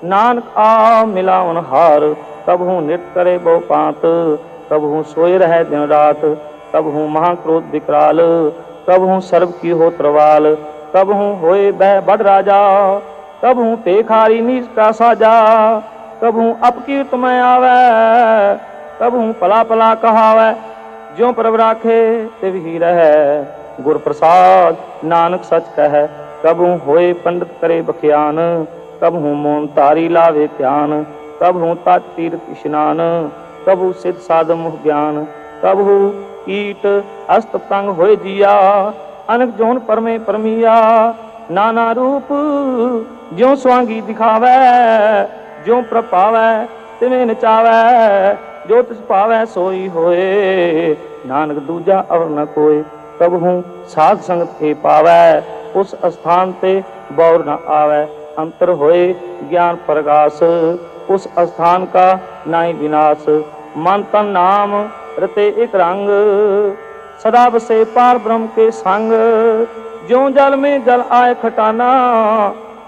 नानक आ मिलावन हार, कबहूँ नृत्य करे बहु पात। कबहूँ सोए रहे दिन रात, कबहूँ महाक्रोध विकराल। कबहूँ सर्व की हो तरवाल, कबहूँ होए बह बड़ राजा। कबहूँ पेखारी नीच का साजा, कबहूँ अपकीर्त में आवे। कबहूँ पला पला कहावै, ज्यों प्रभ राखे तिव ही रहे। गुर प्रसाद नानक सच कहे, कबहूँ होए पंडित करे बख्यान। कबहूँ मोन तारी लावे ध्यान, कबहूँ तट तीर्थ स्नान। कबहूँ सिद्ध साध मुख ज्ञान, कबहूँ कीट हस्त तंग होए जिया। अनक जोन परमे परमिया, नाना रूप ज्यों स्वांगी दिखावै। ज्यों प्रभ पावै तिवें नचावै, जो तिस पावै सोई होए। नानक दूजा अवर न कोय, कबहूँ साध संगत के पावै। उस स्थान ते बौर न आवै, अंतर होए ज्ञान प्रकाश। उस स्थान का नाई विनाश, मन तन नाम रते एक रंग। सदा बसे पार ब्रह्म के संग, ज्यों जल में जल आए खटाना।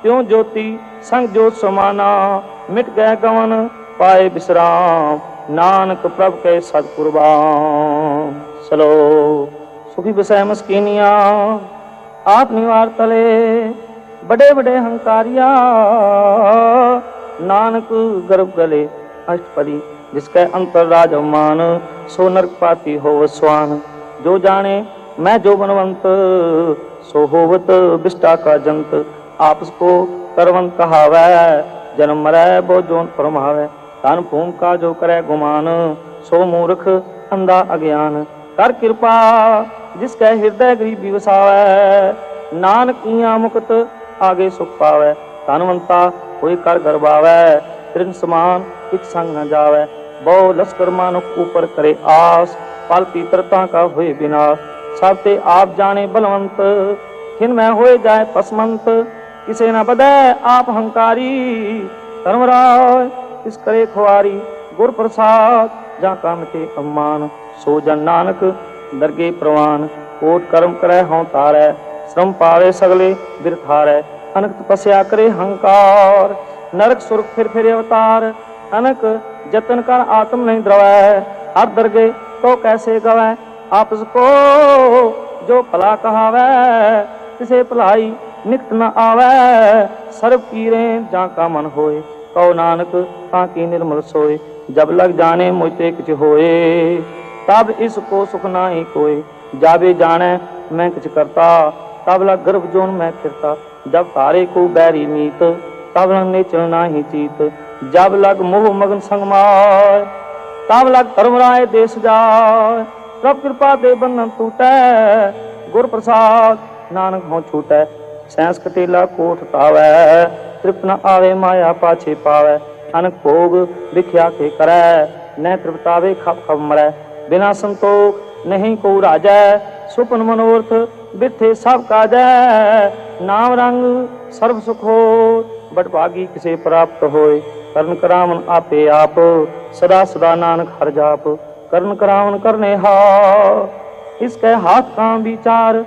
त्यों ज्योति संग ज्योत समाना, मिट गए गवन पाए विश्राम। नानक प्रभ के सतकुर्बान। चलो सुखी बसै मस्कीनिया, आप निवार तले बड़े बड़े हंकारिया। नानक गर्भ गले अष्टपदी, जिसके अंतर राज अवमान। सो नरक पाती हो स्वान, जो जाने मैं जो बनवंत। सो होवत विष्टा का जंत, आपस को करवंत कहावै। जन्म मरै बो जोन फरमावै, धन भूम का जो करे गुमान। सो मूर्ख अंधा अज्ञान, कर कृपा जिसके हृदय गरीबी वसावै। नानक इया मुक्त आगे सुख पावै, धनवंता होई कर गरबावै। तृण समान एक संग न जावै, बहु लश्कर मानुख ऊपर करे आस। पल पीतरता का हुए विनाश, सब ते आप जाने बलवंत। खिन में होए जाए पसमंत, किसे न बदे आप हंकारी। धर्मराज इस करे खुआरी, गुर प्रसाद जा का मिटे अम्मान। सो जन नानक दरगे प्रवान, कोट कर्म करे हों तारै। श्रम पावे सगले बिरथारै, अनक तपस्या करे हंकार। नरक सुरख फिर अवतार, अनक जतन कर आत्म नहीं द्रवै। हर दरगे तो कैसे गवै, आपस को जो भला कहावै। तिसे भलाई निकट न आवै, सर्व कीरे जा का मन होए। कहो नानक ताकि निर्मल सोए, जब लग जाने मोते किछ होए। तब इसको सुख नाही कोय, जाबे जाने मैं किछ करता। तब लग गर्भ जोन में फिरता, जब तारे को बैरी मीत। तब लग नेचल नाही चीत, जब लग मोह मगन संग माय। तब लग धर्मराय देश जाय, प्रभ कृपा दे बंधन टूटै। गुर प्रसाद नानक हों छूटै, सैंस कटेला कोट तावै। तृप्त न आवे माया पाछे पावै, अनक भोग विख्या के करै। न तृप्तावे खप खप मरै, बिना संतोख नहीं को राजै। सुपन मनोरथ बिरथे सब काजै, नाम रंग सर्व सुख हो। बट भागी किसे प्राप्त होए, कर्ण करावन आपे आप। सदा सदा नानक हर जाप, कर्ण करावन करने हार। इसके हाथ का विचार,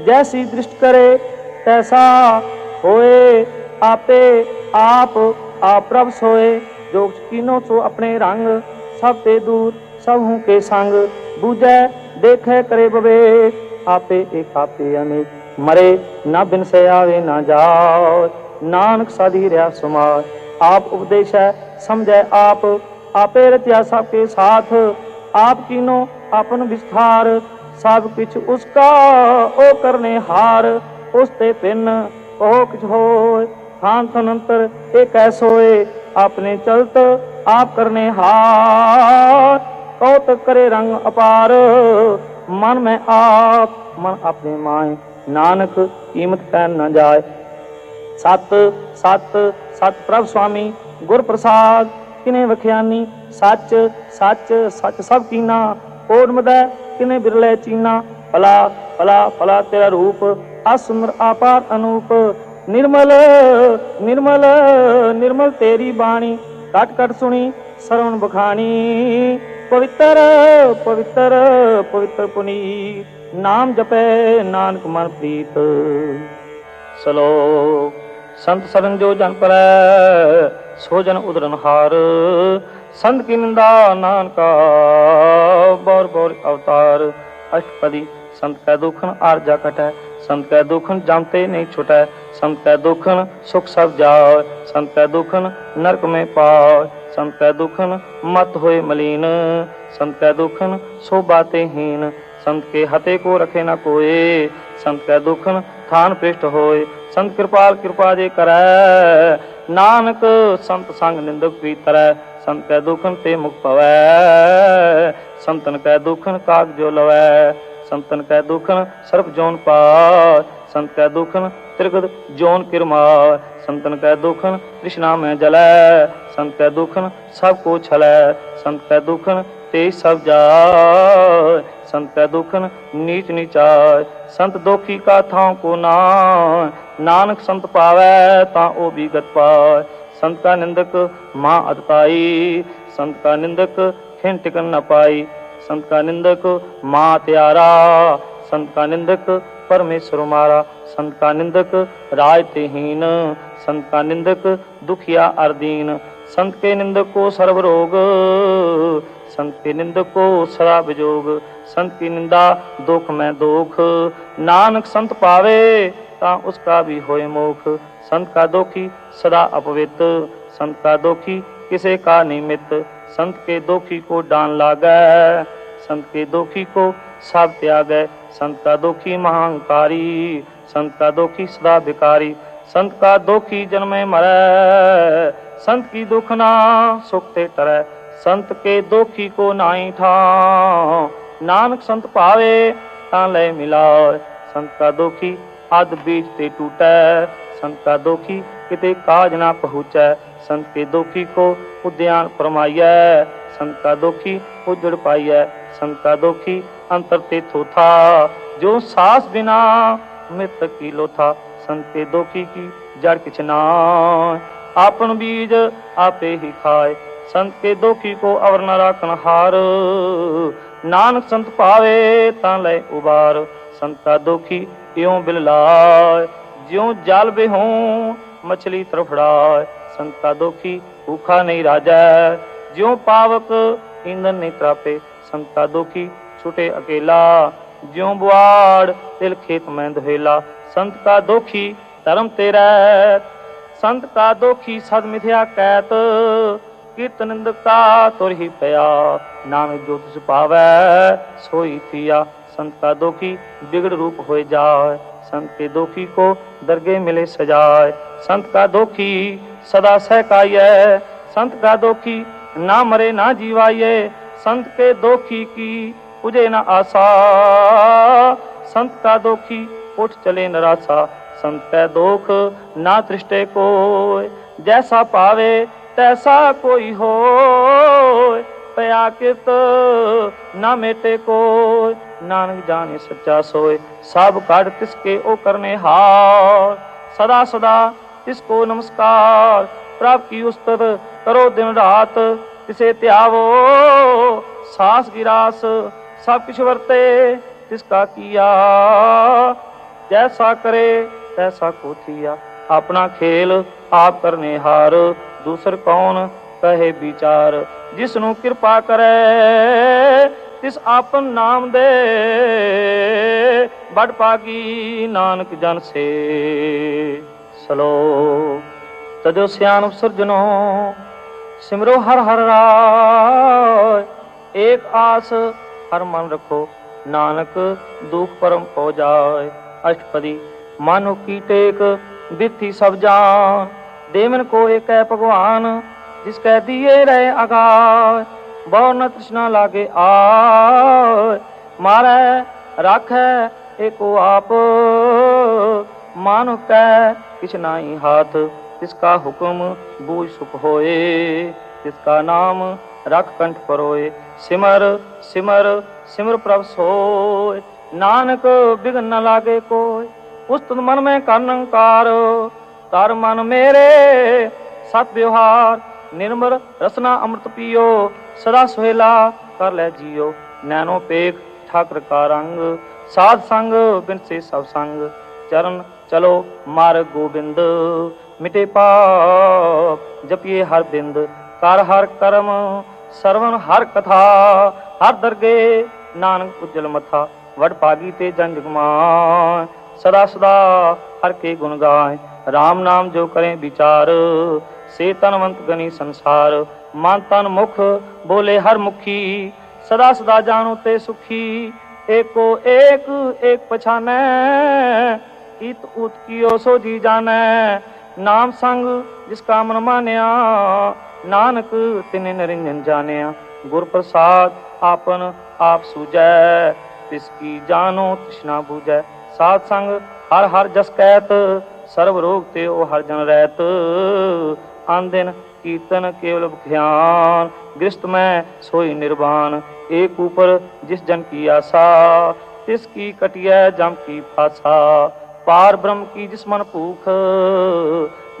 जैसी दृष्टि करे तैसा होए। आपे आप प्रभ सोए, जो कीनो सो अपने रंग। सब ते दूर सब हूँ के संग, बूझे देखे करे विवेक। आपे एक आपे अनेक, मरे न बिन से आवे न जाओ। नानक साधी रहा समाज, आप उपदेश है समझे आप। आपे रचा सबके साथ, आप कीनो अपन विस्तार। सब किछ उसका ओ करने हार, उसते पिन कहो किछ होय। थान थनंतर एक ऐसोए, अपने चलत आप करने हार। कौतक करे रंग अपार, मन में आप मन अपने माए। नानक कीमत कह न जाए, सत सत सत प्रभ स्वामी गुर प्रसाद। किने वख्यानी, सच सच सच सब कीना, कोट मदै किने बिरले चीना, फला फला फला तेरा रूप, असुंदर आपार अनूप, निर्मल निर्मल निर्मल तेरी बाणी, कट कट सुनी सरवण बखानी, पवित्र पवित्र पवित्र पुनीत, नाम जपे नानक मन प्रीत। सलोक संत सरन जो जन पर सो जन उदरन हार, संत की निंदा नानका बौर बौर अवतार। अष्टपदी संत कै दुखन आरजा कटै, संत कै दुखन जानते नहीं छुटै, संत कै दुखन सुख सब जाय, संत कै दुखन नरक में पाय, संत कै दुखन मत होए मलीन, संत कै दुखन सो बातें हीन, संत के हते को रखे न कोय, संत कै दुखन थान पृष्ठ होय, संत कृपाल कृपा जे करै, नानक संत संग निंदक प्रीतरै, संत कै दुखन ते मुख पवै, संतन कै दुखन काग जो लवै, संतन कै दुखन सर्प जोन पाय, संत कै दुखन त्रिगद जोन किरमाय, संतन कै दुखन तृष्णा में जलै, संत कै दुखन सब को छलै, संत कै दुखन ते सब जाय, संत कै दुखन नीच नीचाय, संत दोखी का थां को नाय, नानक संत पावै तां ओ भी गत पाय, संत का निंदक मां अतताई, संत का निंदक खिन टिकन न पाई, संत का निंदक मां त्यारा, संत का निंदक परमेश्वर मारा, संत का निंदक राज ते हीन, संत का निंदक दुखिया अर्दीन, संत के निंदक को सर्व रोग, संत के निंदक को सदा विजोग, संत की निंदा दुख में दुख, नानक संत पावे तां उसका भी होए मोख, संत का दोखी सदा अपवित्र, संत का दोखी किसे का निमित्त, संत के दोखी को डान लागै, संत के दोखी को सब त्यागै, संत का दोखी महांकारी, संत का दोखी सदा भिकारी, संत का दोखी जन्मे मरै, संत की दुख ना सुख ते टरै, संत के दोखी को नाई ठां, नानक संत पावे तां लय मिलाय, संत का दोखी आद बीज ते टूटै, संत का दोखी किते काज ना पहुँचै, संत के दोखी को उद्यान फरमाइयै, संत का दोखी उजड़ पाइयै, संत का दोखी अंतर ते थोथा, जो सास बिना मृतक की लोथा, संत के दोखी की जड़ किछ नाय, आपन बीज आपे ही खाए, संत के दोखी को अवर न राखन हार, नानक संत पावे तां लय उबार, संत का दोखी यों बिललाय, ज्यों जाल बेहों मछली तरफड़ाय, संत का दोखी भूखा नहीं राजै, ज्यों पावक ईंधन नहीं त्रापे, संत का दोखी छूटे अकेला, ज्यों बुआड़ तिल खेत में दुहेला, संत का दोखी धर्म तेरा, संत का दोखी सद मिथ्या कैत, कीर्तन निंदका तुर ही पया, नानक जो तुझ पावै सोई थिया, संत का दोखी बिगड़ रूप हो जाए, संत के दोखी को दरगे मिले सजाए, संत का दोखी सदा सहकाइए, संत का दोखी ना मरे ना जीवाइए, संत के दोखी की पूजे न आशा, संत का दोखी उठ चले नरासा, संत कै दोख ना तृष्टे कोय, जैसा पावे तैसा कोई हो, पया कित ना मेटे कोय, नानक जाने सच्चा सोय, सब काढ़ तिसके ओ करने हार, सदा सदा तिसको नमस्कार, प्रभ की उस्तत करो दिन रात, तिसे त्यावो सास गिरास, सब किछ वर्ते तिसका किया, जैसा करे तैसा को थिया, अपना खेल आप करने हार, दूसर कौन कहे विचार, जिसनु कृपा करे तिस आपन नाम दे, बड़ पागी नानक जन से। सलोक तजो सियान सिरजनो सिमरो हर हर राय, एक आस हर मन रखो नानक दुख परम पौ जाए। अष्टपदी मानो की टेक बिथी सब जान, देवन को एक है भगवान, जिसके दिए रहे आगाय, बहु न तृष्णा लागे आय, मारे राखे एको आप, मानो कै किछ नाई हाथ, जिसका हुक्म बूझ सुख होए, तिसका नाम रख कंठ परोए। सिमर सिमर सिमर प्रभ सोय, नानक बिघन न लागे कोय। उस्तुत मन में कर निरंकार, कर मन मेरे सत व्यवहार। निर्मल रसना अमृत पियो, सदा सुहेला कर ले जियो। नैनो पेख ठाकर का रंग, साध संग बिन से सब संग। चरण चलो मार्ग गोबिंद, मिटे पाप जपिए हर बिंद। कर हर कर्म सरवण हर कथा, हर दरगे नानक उज्जवल मथा। वड पागी ते जन जगमान, सदा सदा हर के गुण गाय। राम नाम जो करें विचार, से तनवंत गनी संसार। मन तन मुख बोले हर मुखी, सदा सदा जानो ते सुखी। एको एक एक पछानै, इत उत कियो सो जी जानै। नाम संग जिसका मन मान्या, नानक तिने निरंजन जानिया। गुर प्रसाद आपन आप सूझै, तिसकी जानो तृष्णा बूझै। साध संग हर हर जस कहत, सर्व रोग ते ओ हर जन रहत। आन दिन कीर्तन केवल ध्यान, गृहस्थ में सोई निर्वाण। एक ऊपर जिस जन की आशा, तिसकी कटिया जम की फासा। पार ब्रह्म की जिस मन भूख,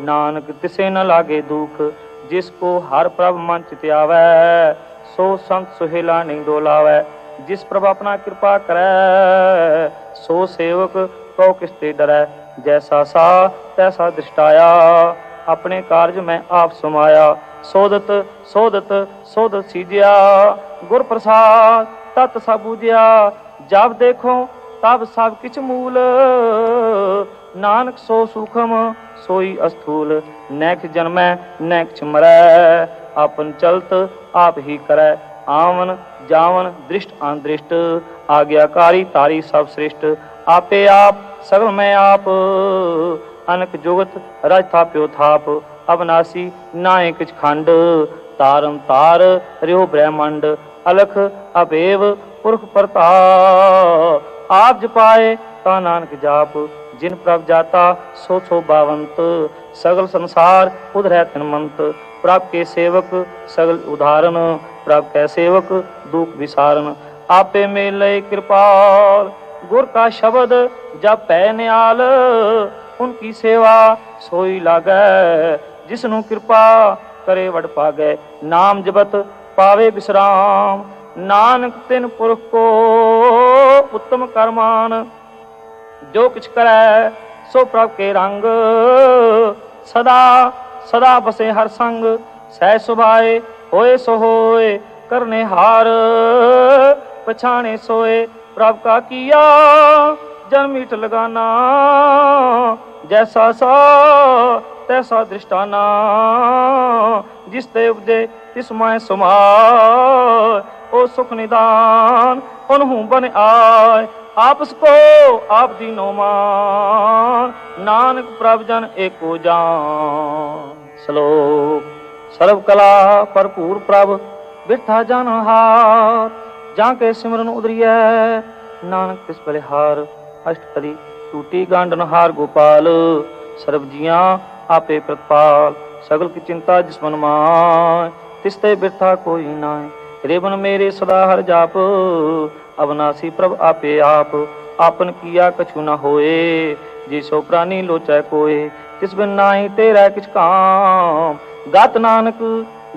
नानक तिसे न लागे दुख। जिसको हर प्रभ मन चित आवै, सो संत सुहेला नहीं डोलावै। जिस प्रभ अपना कृपा करै, सो सेवक कौ किसते डरै। जैसा सा तैसा दृष्टाया, अपने कार्य में आप समाया। सोदत सोदत सोदत सीजिया, गुर प्रसाद तत् सब बूझिया। जब देखो तब सब किछ मूल, नानक सो सूखम सोई अस्थूल। नैख जन्मै नैख मरै, आपन चलत आप ही करै। आवन जावन दृष्ट अनदृष्ट, आज्ञाकारी तारी सब श्रेष्ठ। आपे आप सगल में आप, अनक जुगत रज थाप्यो थाप। अविनाशी नाए किछ खंड, तारम तार रियो ब्रह्मंड। अलख अबेव पुरख प्रताप, आप जपाए ता नानक जाप। जिन प्रभ जाता सो सो बावंत, सगल संसार उधरै तिनमंत। प्रभ के सेवक सगल उदाहरण, प्रभ के सेवक दुख विसारन। आपे मेले कृपाल, गुर का शब्द जब पै नियाल। उनकी सेवा सोई लागै, जिसनु कृपा करे वड पागै। नाम जपत पावे विश्राम, नानक तिन पुरख को उत्तम करमान। जो किछ करै सो प्रभ के रंग, सदा सदा बसे हर संग। सह सुभाए होए सो होए, करने हार पछाणे सोए। प्रभ का किया जन मीठ लगाना, जैसा सा तैसा दृष्टाना। जिस ते उपजे तिस माय समाय, ओ सुख निदान उन्हू बन आय। आपस को आप दीनो मान, नानक प्रभ जन एको जान। श्लोक। सर्व कला भरपूर प्रभ, बिरथा जानहार। जाके सिमरन उदरियै, नानक तिस बलिहार। अष्टपदी। टूटी गांडन हार गोपाल, सर्व जियां आपे प्रतिपाल। सगल की चिंता जिस मन माय, तिसते बिरथा कोई नाय। रेवन मेरे सदा हर जाप, अविनाशी प्रभ आपे आप। आपन किया कछु न होए, जिसो प्राणी लोचै कोय। तिस बिन नाहि तेरा किछ काम, गात नानक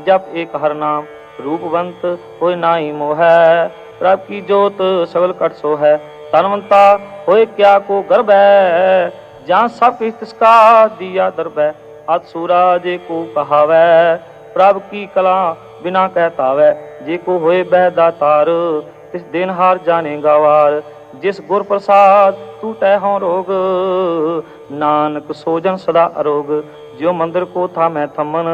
जप एक हर नाम। रूपवंत होय नाहि मोहै, प्रभ की जोत सगल कट सो है। तनवंता होए क्या को गर्भ है, जहाँ सब किछ तिसका दिया दर्ब है। अत सूराज को कहावै, प्रभ की कला बिना कहतावै। जे को होए बह दातार, तिस देनहार जाने गवार। जिस गुर प्रसाद टूटै हों रोग, नानक सोजन सदा अरोग। ज्यो मंदिर को था मैं थमन,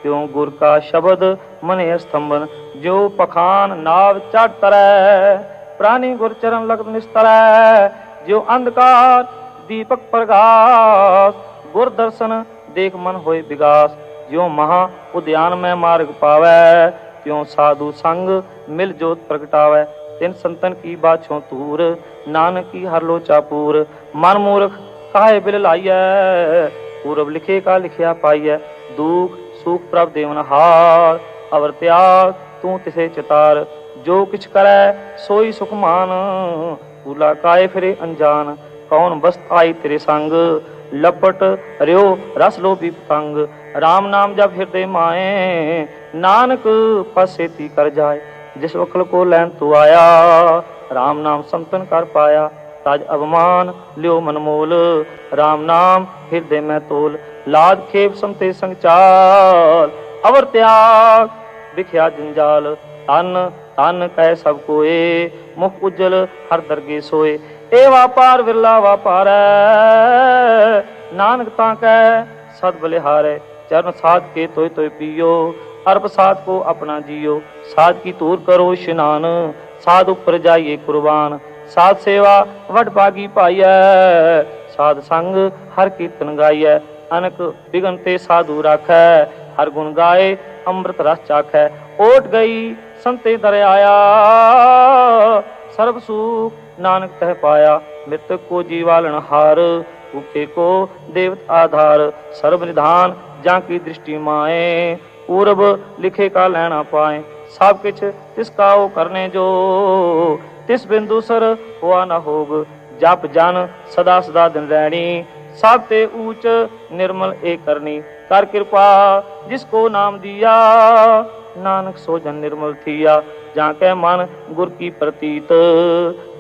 त्यों गुर का शब्द मने स्तंभन। जो पखान नाव चढ़ तरै, प्राणी गुर चरण लगत निस्तरै। जो अंधकार दीपक प्रकाश, गुर दर्शन देख मन होए विगास। जो महा उद्यान में मार्ग पावै, त्यों साधु संग मिल जोत प्रगटावै। तिन संतन की बाछों तूर, नानक की हर लोचा पूर। मन मूर्ख काहे बिल लाइयै, पूरब लिखे का लिखिया पाइयै। दुख सुख प्रभ देवनहार, अवर त्याग तू तिसे चितार। जो किछ करै सोई सुख मान, भूला काए फिरे अनजान। कौन बस्त आई तेरे संग, लपट रियो रस लोभी पतंग। राम नाम जब हृदय माए, नानक पसेती कर जाए। जिस वकल को लैन तू आया, राम नाम संतन कर पाया। ताज अवमान लियो मनमोल, राम नाम हृदय में तोल। लाद खेप समते संग चाल, अवर त्याग बिख्या जंजाल। तन तन कह सब कोए, मुख उज्जल हर दरगे सोए। ए वापार विरला वापार, नानक ताकै सद बलिहारै। चरण साध के तोय तोय पियो, अर्प साध को अपना जियो। साध की तूर करो स्नान, साध उपर जाइए कुर्बान। साध सेवा वड भागी पाइयै, साध संग हर कीर्तन गाइयै। अनक विघन ते साधु राखै, हर गुण गाए अमृत रस चाखै। ओट गई संते दर आया, सर्व सुख नानक तह पाया। मृतक को जीवालन हार, भूखे को देवत आधार। सर्व निधान जाकी दृष्टि माए, पूरब लिखे का लेना पाए। सब किछ तिसका ओ करने जो, तिस बिंदु सर हुआ न होग। जप जन सदा सदा दिन रैनी, सब ते ऊंच निर्मल ए करनी। कर कृपा जिसको नाम दिया, नानक सो जन निर्मल थिया। जाके मन गुर की प्रतीत,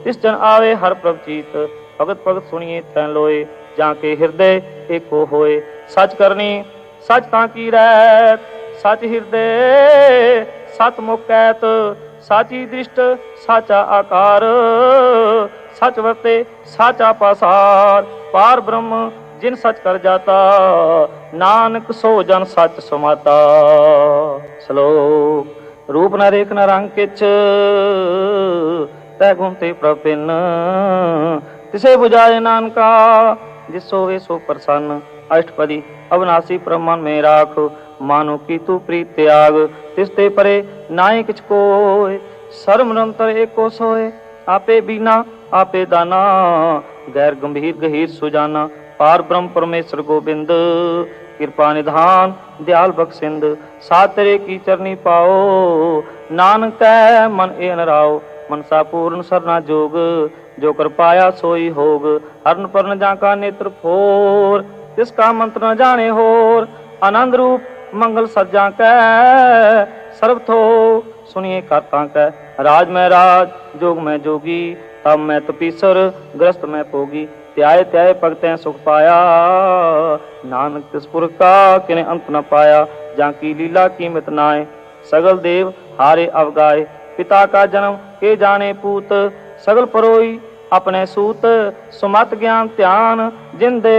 तिस जन आवे हर प्रभचीत। भगत भगत सुनिए तैन लोए, जाके हृदय एको होए। सच करनी सच ताकी रैत, सच हृदय सत मुख कैत। साची दृष्ट साचा आकार, सच वर्ते साचा पासार। पार ब्रह्म जिन सच कर जाता, नानक सो जन सच समाता। श्लोक रूप न रेख न रंग किच, तै गुण ते प्रपिन। तिसे बुझाए नानका, जिस सोवे सो प्रसन्न। अष्टपदी अविनाशी प्रमाण में राख, मानो की तू प्रीत त्याग। तिसते परे नाई किछ कोय, सर्व निरंतर एको सोए। आपे बीना आपे दाना, गैर गंभीर गहीर सुजाना। पार ब्रह्म परमेश्वर गोविंद, कृपा निधान दयाल बख्शिंद। साथ तेरे की चरनी पाओ, नानक कै मन ए नराओ। मनसा पूर्ण सरना जोग, जो कर पाया सोई होग। हरन पर न जाका नेत्र फोर, तिसका मंत्र न जाने होर। आनंद रूप मंगल सज्जा कै, सर्व थो सुनिए करता कै। राज में राज जोग में जोगी, तब मैं तपीसर ग्रस्त में पोगी। त्याय त्याय भगतैं सुख पाया, नानक तिस पुरख का किने अंत न पाया। जाकी लीला कीमत नाय, सगल देव हारे अवगाए। पिता का जन्म के जाने पूत, सगल परोई अपने सूत। सुमत ज्ञान ध्यान जिन दे,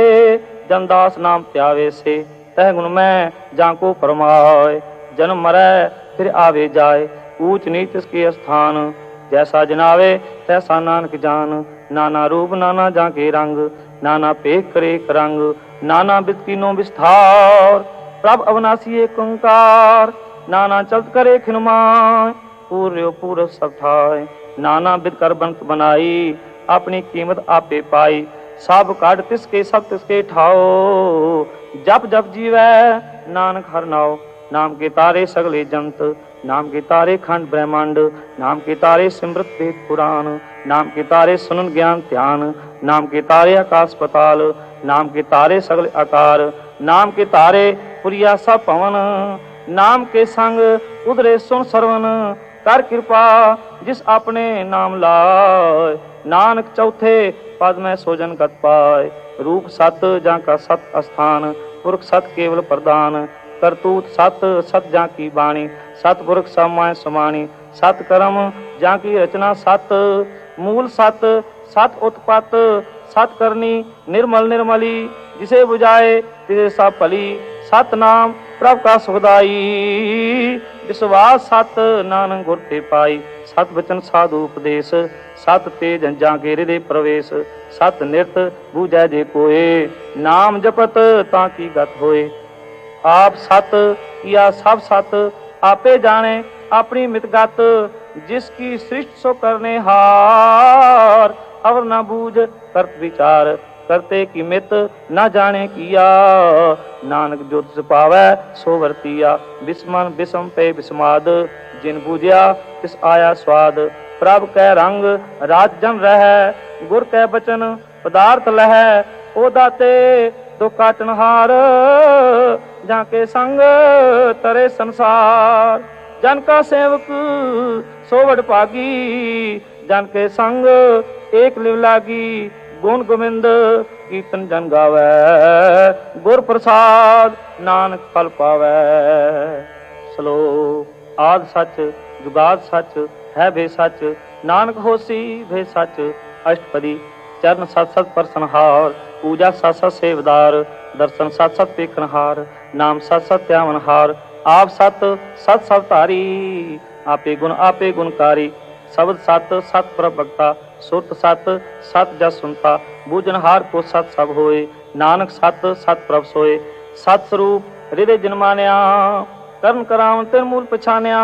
जनदास नाम त्यावे से। तह गुण में जाको परमाय, जन्म मरै फिर आवे जाए। ऊंच नीच इसके स्थान, जैसा जनावे तैसा नानक जान। नाना रूप नाना जाके रंग, नाना पेख करे रंग। नाना विध कीनो विस्तार, प्रभ अविनाशी एक ओंकार। नाना चलत करे खिनमाय, पूर्यो पूर्व सब ठाय। नाना विध कर बंत बनाई, अपनी कीमत आपे पाई। सब काढ़ तिसके सब तिसके ठाओ, जप जप जीवै नानक हर नाओ। नाम के तारे सगले जंत, नाम के तारे खंड ब्रह्मांड। नाम के तारे सिमृत वेद पुराण, नाम के तारे सुनन ज्ञान ध्यान। नाम के तारे आकाश पताल, नाम के तारे सगल आकार। नाम के तारे पुरिया सब पवन, नाम के संग उदरे सुन सरवन। कर कृपा जिस अपने नाम लाय, नानक चौथे पद में सोजन गत पाय। रूप सत जाका सत स्थान, पुरख सत केवल प्रदान। करतूत सत सत जाकी बाणी, सतपुरख समाय समानी। सत कर्म जाकी रचना सत, मूल सत सत उत्पत। सत करनी निर्मल निर्मली, जिसे बुझाए तिसे सब भली। सत नाम प्रभ का सुखदाई, विश्वास सत नानक गुर ते पाई। सत वचन साधु उपदेश, सत तेज जाके हृदय प्रवेश। सत निरत बूझै जे कोय, नाम जपत ताकि गत होए। आप सत या सब सत, आपे जाने अपनी मितगत। जिसकी सृष्टि सो करने हार, अवर न बूझ करत विचार। करते की मित ना जाने किया। नानक जो तिस पावै सो वर्तिया, बिस्मन बिसम पे बिस्माद, जिन बूझिया तिस आया स्वाद। प्रभ कै रंग राज जन रह, गुर कै बचन पदार्थ लह। ओ दाते तो काटनहार, जाके संग तरे संसार। जन का सेवक सोवड़ पागी, जन के संग एक लिव लागी। गुण गोविंद कीर्तन जन गावै, गुर प्रसाद नानक फल पावै। श्लोक। आद सच जुगाद सच है भे सच, नानक होसी भे सच। अष्टपदी। चरण सत सत परसनहार, पूजा सत सत सेवदार। दर्शन सत सत पेखनहार, नाम सत सत त्यावनहार। आप सत सत सब धारी, आपे गुणकारी। शब्द सत सत प्रभक्ता, सुरत सत सत जस सुनता। बूझनहार को सत सब होए, नानक सत सत प्रभ सोए। सत स्वरूप हृदय जन्मान्या, कर्म करावन तिन मूल पछान्या।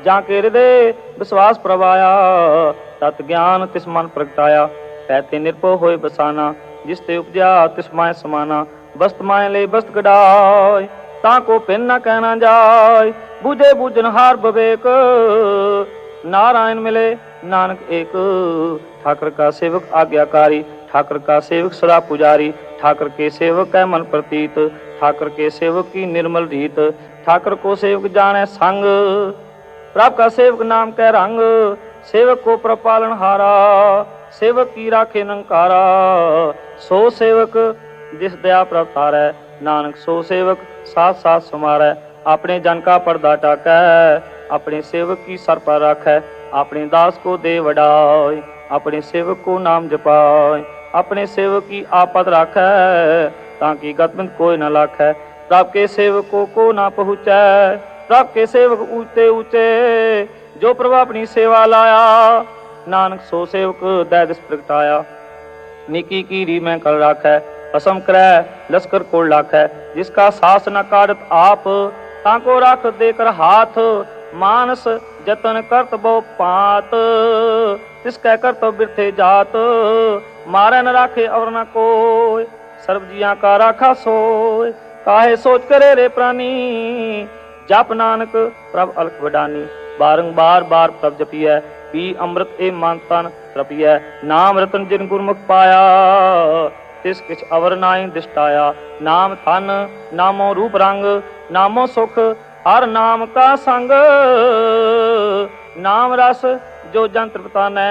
जाके हृदय विश्वास प्रभाया, तत् ज्ञान तिस मन प्रगटाया। पैते निरभो होए बसाना, जिस ते उपजा तिस माय समाना। बस्त माय ले बस्त गड़ाय, ताको पिन न कहना जाय। बूझे बूझनहार विवेक, नारायण मिले नानक एक। ठाकर का सेवक आज्ञाकारी, ठाकर का सेवक सदा पुजारी। ठाकर के सेवक है मन प्रतीत, ठाकर के सेवक की निर्मल रीत। ठाकर को सेवक जाने संग, प्रभ का सेवक नाम कह रंग। सेवक को प्रपालन हारा, सेवक की राखे नंकारा। सो सेवक जिस दया प्रभ तारै, नानक सो सेवक साथ साथ समारै। अपने जन का पर्दा टाकै, अपने सेवक की सर पर रखै। अपने दास को दे वडाय, अपने सेवक को नाम जपाय। अपने सेवक की आपद राखै, ताकि गतबिंद कोई न लाखै। प्रभ के सेवकों को ना पहुँचै, प्रभ के सेवक ऊंचे ऊंचे। जो प्रभु अपनी सेवा लाया, नानक सो सेवक दै दिस प्रगटाया। निकी कीरी में कर राखै, असम करै लश्कर को लाखै। जिसका सास न काटत आप, ताको रख देकर हाथ। मानस जतन करत बहु पात, तिसकै करत बिरथे जात। मारै न राखे और न कोय, सर्व जिया का राखा सोय। काहे सोच करे रे प्राणी, जप नानक प्रभ अलख वडानी। बारंबार बार प्रभ जपियै, पी अमृत ए मन तन तृपियै। नाम रतन जिन गुरमुख पाया, तिस किछ अवर नाई दिष्टाया। नाम धन नामो रूप रंग, नामो सुख हर नाम का संग। नाम रस जो जन तृप्तानै,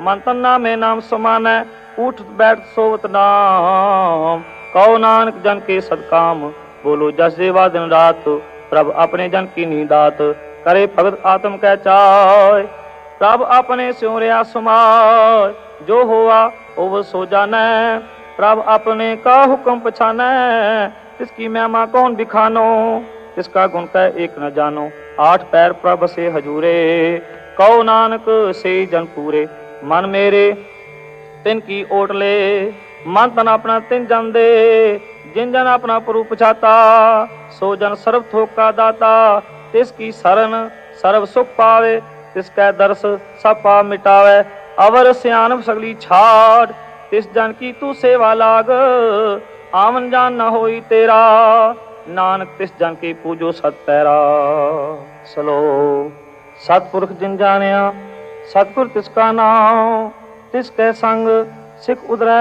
मन तन नामे नाम समानै। उठ बैठ सोवत नाम, कहो नानक जन के सदकाम। बोलो जस सेवा दिन रात, प्रभ अपने जन की नीदात। करे भगत आत्म कह चाय, प्रभ अपने स्योरिया समाय। जो हुआ वो सो जानै, प्रभ अपने का हुक्म पछानै। तिसकी महिमा कौन बिखानो, तिसका गुण कह एक न जानो। आठ पैर प्रभ से हजूरे, कहो नानक से जन पूरे। मन मेरे तिन की ओट ले, मन तन अपना तिन जन दे। जिन जन अपना प्रभु पछाता, सो जन सर्व थोक का दाता। तिसकी शरण सर्व सुख पावे, तिसकै दर्श सब पाप मिटावे। अवर सियान सगली छाड़, तिस जन की तू सेवा लाग। आवन जान न होई तेरा, नानक तिस जन की पूजो सत पैरा। श्लोक। सतपुरख जिन जानिया, सतगुर तिसका नाम। तिसके संग सिख उदरै,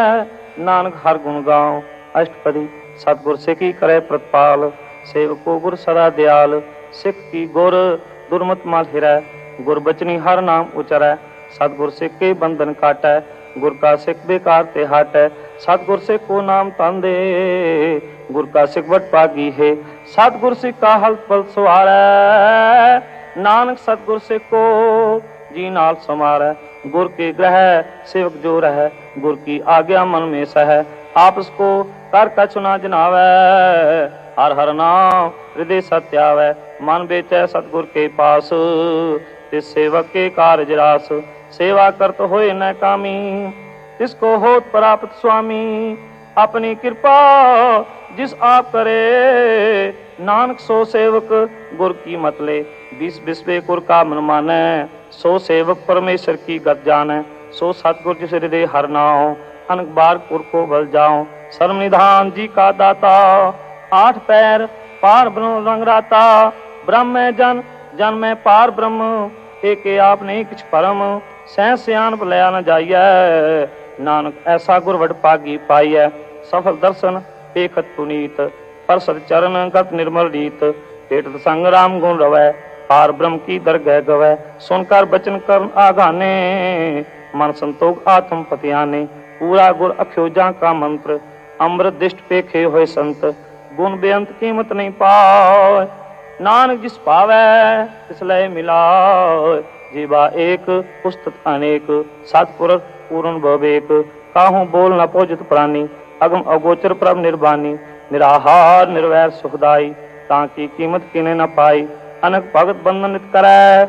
नानक हर गुण गाओ। अष्टपदी। सतगुर सिखी करे प्रतिपाल, सेवको गुर सदा दयाल। सिख की गुर दुर्मत मल हिरै, गुर बचनी हर नाम उचरै। सतगुर सिख के बंधन काटै, गुर का सिख बेकार ते हटै। सतगुर सिख को नाम तन दे, गुर का सिख बट पागी है। सतगुर सिख का हल पल सवारै, नानक सतगुर सिख को जी नाल समारै। गुर के ग्रह सेवक जो रह, गुर की आज्ञा मन में सह। आपस को कर कछु ना जनावै, हर हर नाम हृदय सत्यावै। मन बेचै सतगुर के पास, तिस सेवक के कारज रास। सेवा करत होए न कामी, तिसको होत प्राप्त स्वामी। अपनी कृपा जिस आप करे, नानक सो सेवक गुर की मत ले। बिस बिस्वे गुर का मन मानै, सो सेवक परमेश्वर की गत जानै। सो सतगुर जिस हृदय हर नाम, अनक बार पुर को बल जाओ। सर्व निधान जी का दाता, आठ पैर पार ब्रह्म रंग राता। ब्रह्म में जन, जन में पार ब्रह्म, एक आप नहीं किछ परम। सह सियान भलया न जाइए, नानक ऐसा गुरवड पागी पाइय। सफल दर्शन पेखत पुनीत, परसद चरण गत निर्मल रीत। पेटत संग राम गुण रवै, पार ब्रह्म की दरगह गवै। सुनकर बचन कर्म आगाने, मन संतोष आत्म पतियाने। पूरा गुर अख्योजा का मंत्र, अमृत दिष्ट पेखे होए संत। गुण बेअंत कीमत नहीं पाए, नानक जिस पावै तिस लय मिलाय। जीवा एक पुस्तक अनेक, सतपुरुष पूर्ण भवेक। काहू बोल न पोजित प्राणी, अगम अगोचर प्रभ निर्वाणी। निराहार निर्वैर सुखदाई, ताकि कीमत किने न पाई। अनक भगत बंधन नित करै,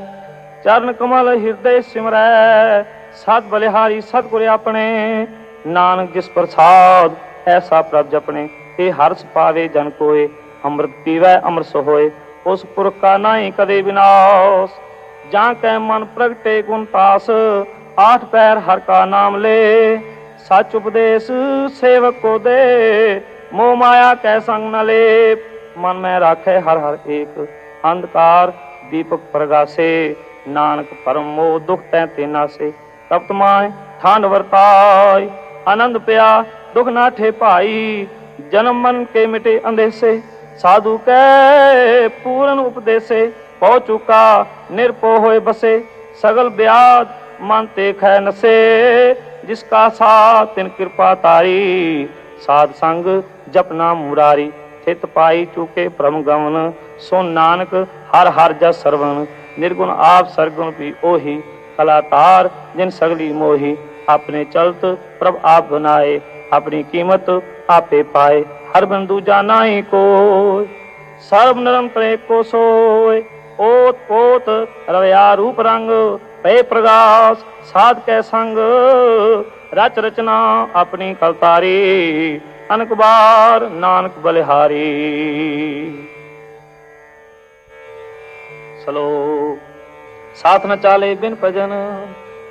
चरण कमल हृदय सिमरै। सत बलिहारी सतगुर अपने, नानक जिस प्रसाद ऐसा प्रभ जपने। हे हर्ष पावे जन कोय, अमृत पीवै अमृत होय। उस पुरख का नाई कदे विनाश, जां कै मन प्रगटे गुण तास। आठ पैर हर का नाम ले, सच उपदेश सेवक को दे। मोह माया कै संग न ले, मन में राखे हर हर एक। अंधकार दीपक प्रगासे, नानक परम मोह दुख तै ते नासे। तप्त माय ठांड वर्ताय, आनंद पया दुख नाठे भाई। जन्म मन के मिटे अंदेसे, साधु कै पूर्ण उपदेसे। पौ चुका निरपो होए बसे, सगल ब्याज मन ते खै नसे। जिसका साथ तिन कृपा तारी, साध संग जपना मुरारी। थित पाई चुके परम गमन, सो नानक हर हर जस सरवण। निर्गुण आप सरगुण भी ओही, कलातार जिन सगली मोही। अपने चलत प्रभ आप बनाए, अपनी कीमत आपे पाए। हर बंधु जाना ही कोय, सर्व निरंतर एक को सोय। ओत पोत रवया रूप रंग, पे प्रगास साध कै संग। रच रचना अपनी कलतारी, अनक बार नानक बलिहारी। सलोक साथ न चाले बिन भजन,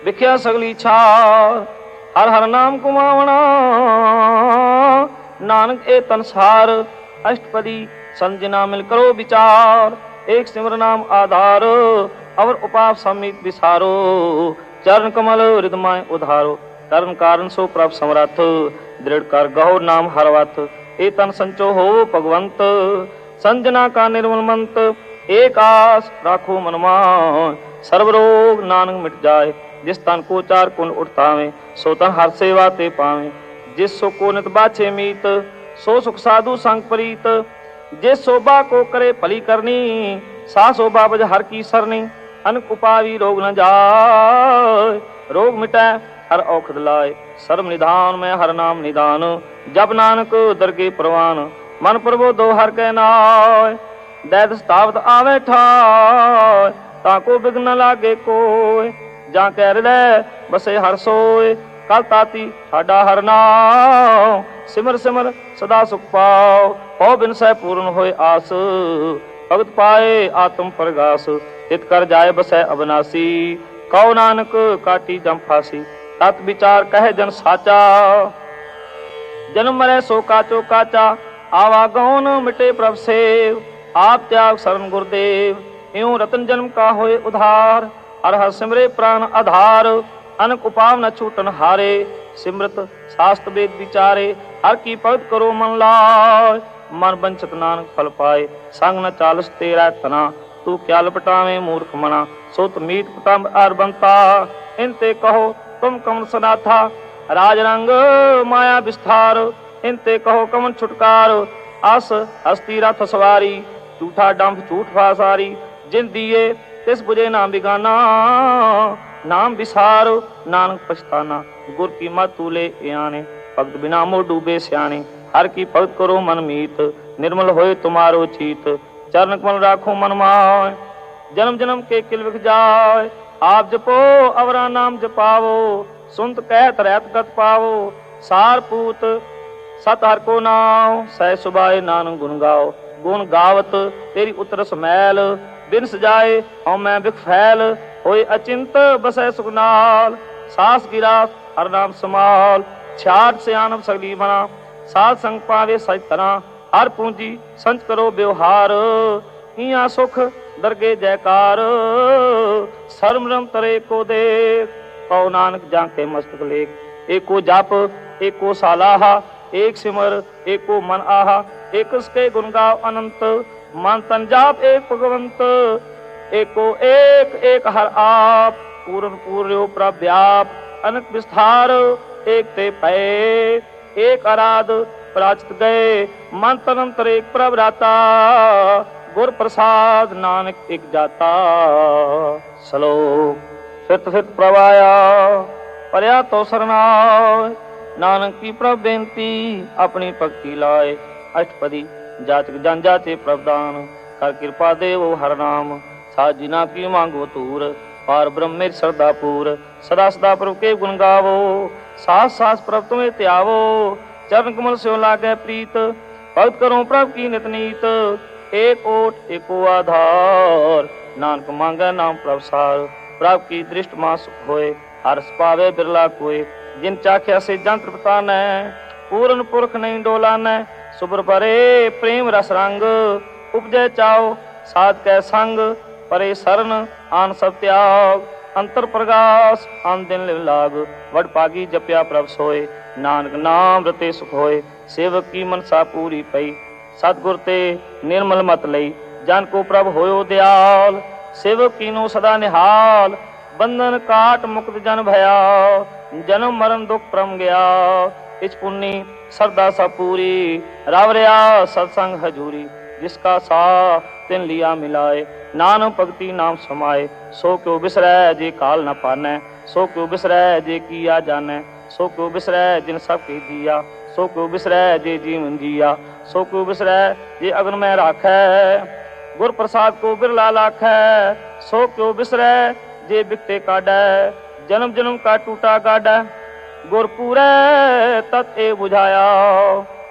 विख्या सगली छार। हर हर नाम कुमावना, नानक ए तनसार। अष्टपदी संजना मिल करो विचार, एक सिमर नाम आधार। अवर उपाप समित विसारो, चरण कमल हृदय उधारो। कर्म कारण सो प्रभ समरथ, दृढ़ कर गहो नाम हरवत। ए तन संचो हो भगवंत, संजना का निर्मल मंत। एक आस राखो मन मान, सर्व रोग नानक मिट जाए। जिस तन को चार कुंड उठतावे, सो तन हर सेवा ते पावे। जिस सो को नित बाछे मीत, सो सुख साधु संग प्रीत। जिस शोभा को करे भली करनी, सा शोभा बज हर की सरनी। अनक उपावी रोग न जाय, रोग मिटै हर औखद लाए। सर्व निधान में हर नाम निदान, जब नानक दरगे प्रवान। मन प्रभु दो हर कै नाय, दैत स्थावत आवे ठाय। ताको बिघ्न न लागे कोय, जां कै हृदय बसे हर सोय। कल ताती ठाडा हर नाम, सिमर सिमर सदा सुख पाओ। हो बिन सह पूर्ण होय आस, भगत पाए आत्म प्रगास। हित कर जाय बसै अविनाशी, कहो नानक काटी जम फांसी। तत् विचार कहे जन साचा, जन्म मरै सो काचो काचा। आवागौन मिटे प्रभ सेव, आप त्याग शरण गुरुदेव। यूं रतन जन्म का होए उधार, हर हर सिमरे प्राण आधार। अनक उपाव न छूटन हारे, सिमृत शास्त्र वेद विचारे। हर की भगत करो मन लाय, मन बंचत नानक फल पाए। संग न चालस तेरा तना, तू क्या लपटावे मूर्ख मना। सुत मीत कुटुंब आर बनता, इनते कहो तुम कमन सनाथा। राज रंग माया विस्तार, इनते कहो कमन छुटकार। अस हस्ती रथ सवारी, झूठा डंभ झूठ फासारी। जिन दिए तिस बुझे नाम बिगाना, नाम विसार नानक पछताना। गुर की मत तूले आने, भगत बिना मोह डूबे स्याने। हर की भगत करो मन मीत, निर्मल होए तुम्हारो चीत। चरण कमल राखो मन माय, जन्म जन्म के किल विख जाय। आप जपो अवरा नाम जपावो, सुनत कहत रहत गत पावो। सार पूत सत हर को नाव, सह सुभाए नानक गुण गाओ। गुण गावत तेरी उतरस मैल, बिन सजाए हौ मैं बिख फैल। होए अचिंत बसै सुख नाल, सास गिरा हर नाम समाल। ਛਾਟ ਸਿਆਣਪ ਸਗਲੀ ਬਣਾ, ਸਾਧ ਸੰਗ ਪਾਵੇ ਸਚ ਤਰ੍ਹਾਂ, ਹਰ ਪੂੰਜੀ ਸੰਚ ਕਰੋ ਬਿਵਹਾਰ, ਇਆਂ ਸੁਖ ਦਰਗੇ ਜੈਕਾਰ, ਸਰਮ ਰਮ ਤਰੇ ਕੋ ਦੇਖ, ਕਉ ਨਾਨਕ ਜਾਂ ਕੇ ਮਸਤਕ ਲੇਖ, एको जप एको सालाहा, एक सिमर एको मन आहा, एक उसके गुण गाव अनंत, मन तन जाप एक भगवंत, एको एक एक हर आप, पूर्ण पूर्यो प्रव्याप, अनक विस्तार, एक ते पै, एक आराध प्राचित गए, मन तन अंतर एक प्रभराता, गुर प्रसाद नानक एक जाता। श्लोक फित फित प्रवाया परिया तो सरनाय, नानक की प्रभ बेनती अपनी भक्ति लाए, अष्टपदी जाचक जन जाचे प्रभदान, कर कृपा देवो हर नाम, साध जिना की मांगो तूर, पार ब्रह्म मेरी श्रद्धा पूर, सदा सदा प्रभु के गुण गावो, सास सास प्रभ तुम्हें त्यावो, चरण कमल से लागे प्रीत, भक्त करो प्रभ की नित नीत, एक ओट एको आधार, नानक मांगे नाम प्रभ सार, प्रभ की दृष्ट मां सुख होए, हर्ष पावे बिरला कोय, जिन चाख्या से जंत्र बताना, पूर्ण पुरख नहीं डोलाना, सुबर परे प्रेम रस रंग, उपजय चाओ साध कै संग, परे शरण आन सब त्याग, अंतर प्रगास आन दिन लिव लाग, वड पागी जप्या प्रभ सोए, नानक नाम रते सुख होए, सेवक की मनसा पूरी पई, सतगुर ते निर्मल मत लई, जन को प्रभ होयो दयाल, सेवक कीनो सदा निहाल, बंधन काट मुक्त जन भया, जन्म मरण दुख परम गया, इच पुन्नी सरदा सा पूरी, रावरिया सत्संग हजूरी, जिसका सा तिन लिया मिलाए, नानक भक्ति नाम समाए, सो क्यों बिसरै जे काल न पानै, सो क्यों बिसरै जे किया जानै, सो क्यों बिसरै जिन सब के दिया, सो क्यों बिसरै जे जीवन जिया, सो क्यों बिसरै जे अग्न में राखै, गुर प्रसाद को बिरला लाखै, सो क्यों बिसरै जे बिकते काडै, जन्म जन्म का टूटा गाडै, गुर पूरै तत् ए बुझाया,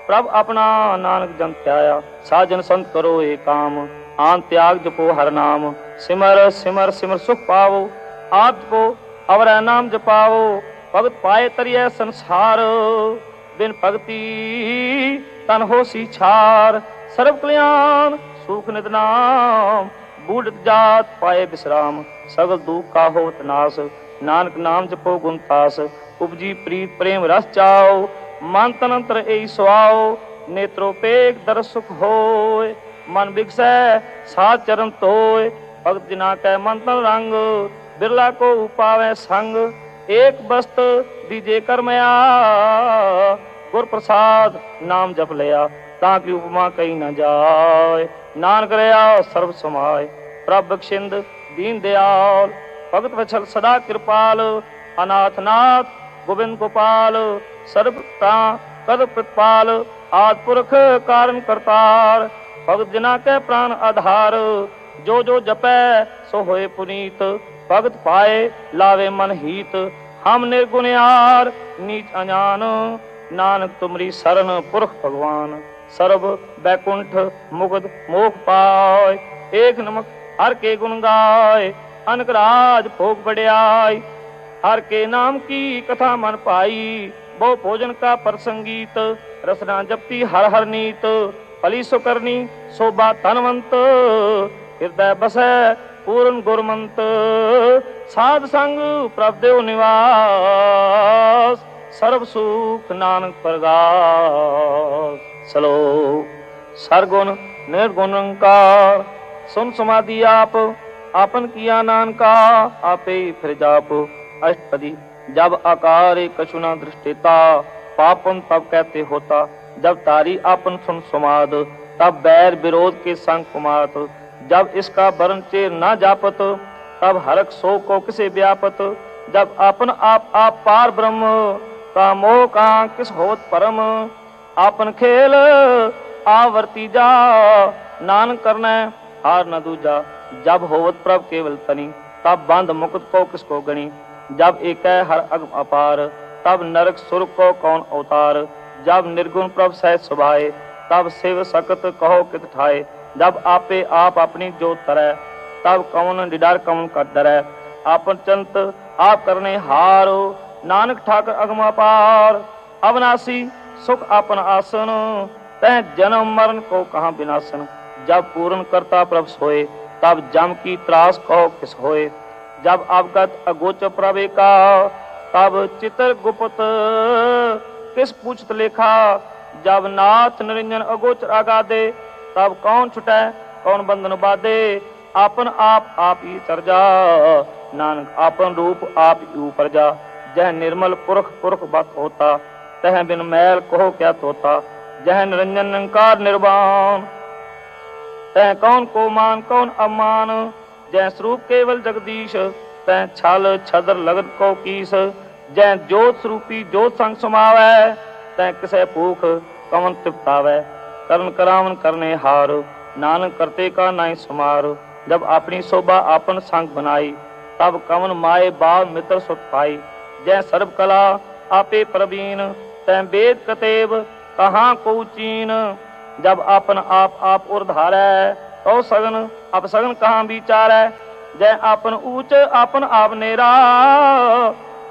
प्रभ अपना नानक जन त्याया, साजन संत करो ए काम, आन त्याग जपो हर नाम, सिमर सिमर सिमर सुख पावो, आप जपो अवर नाम जपाओ, भगत पाए तरिय संसार, बिन भगति तन होसी छार, सर्व कल्याण सुख नित नाम, बूढ़ जात पाए विश्राम, सगल दुख का होत नाश, नानक नाम जपो गुण तास, उपजी प्रीत प्रेम रस चाओ, मन तन अंतर एई सुआओ, नेत्रोपेक दर सुख होय, मन बिगसै सात चरण तोय, भगत जिना कै मन तन रंग, बिरला को उपावै संग, एक बस्त दीजे करमया, गुर प्रसाद नाम जप लिया, ताकि उपमा कही न जाय, नानक रया सर्व समाय, प्रभ बख्शिंद दीन दयाल, भगत वत्सल सदा कृपाल, अनाथ नाथ गोविंद गोपाल, सर्वता कद प्रतिपाल, आद पुरख कारण करतार, भगत जिना के प्राण आधार, जो जो जपै सो होए पुनीत, भगत पाए लावे मन हीत, हम निर्गुणयार नीच अजान, नानक तुमरी शरण पुरख भगवान, सर्व बैकुंठ मुगद मोख पाय, एक नमक हर के गुण गाय, अनक राज भोग बढ़ाई, हर के नाम की कथा मन पाई, बहु भोजन का प्रसंगीत, रसना जपती हर हर नीत, फली सुकरनी शोभा धनवंत, हृदय बसै पूर्ण गुरमंत, साध संग प्रभदेव निवास, सर्व सुख नानक प्रगास। श्लोक सरगुण निर्गुण निरंकार, सुन समाधि आप, आपन किया नानका, आपे फिर जाप, अष्टपदी जब आकार कछु न दृष्टिता, पापन तब कहते होता, जब तारी आपन सुन समाद, तब बैर विरोध के संग कुमात, जब इसका वर्ण चेर न जापत, तब हरक सो को किसे व्यापत, जब आपन आप पार ब्रह्म, का मोह का किस होत परम, आपन खेल आवर्ती जा, नानक करना हार न दूजा, जब होवत प्रभ केवल तनी, तब बंध मुकुट को किसको गणी, जब एक हर अगम अपार, तब नरक सुर को कौन अवतार, जब निर्गुण प्रभ सह सुभाए, तब शिव सकत कहो कित ठाए, जब आपे आप अपनी जो तरह, तब कौन निडर कौन कर डरै, आपन चंत आप करने हारो, नानक ठाकर अगम अपार, अविनाशी सुख आपन आसन, तह जन्म मरण को कहाँ विनाशन। जब पूर्ण करता प्रभ सोए, तब जम की त्रास कहो किस होए। जब अवगत अगोचर प्रभे का, तब चित्र गुप्त किस पूछत लेखा। जब नाथ निरंजन अगोचर आगादे, तब कौन छुटै कौन बंधन बाधे। आपन आप ही चरजा, नानक आपन रूप आप ही ऊपर जा। जह निर्मल पुरख पुरख बत होता, तह बिन मैल कहो क्या तोता। जह निरंजन निरंकार निर्वाण, तह कौन को मान कौन अमान। जय स्वरूप केवल जगदीश, तह छल छदर लगन को कीस। जय जोत स्वरूपी जोत संग समावै, तह किसे भूख कवन तृप्तावै। करण करावन करने हार, नानक करते का नाई सुमार। जब अपनी शोभा आपन संग बनाई, तब कवन माए बाल मित्र सुख पाई। जय सर्व कला आपे प्रवीण, तह वेद कतेब कहाँ को चीन। जब आपन आप उर्धारै, तो सगन अब सगन कहाँ विचारै। जय आपन ऊंच आपन आप नेरा,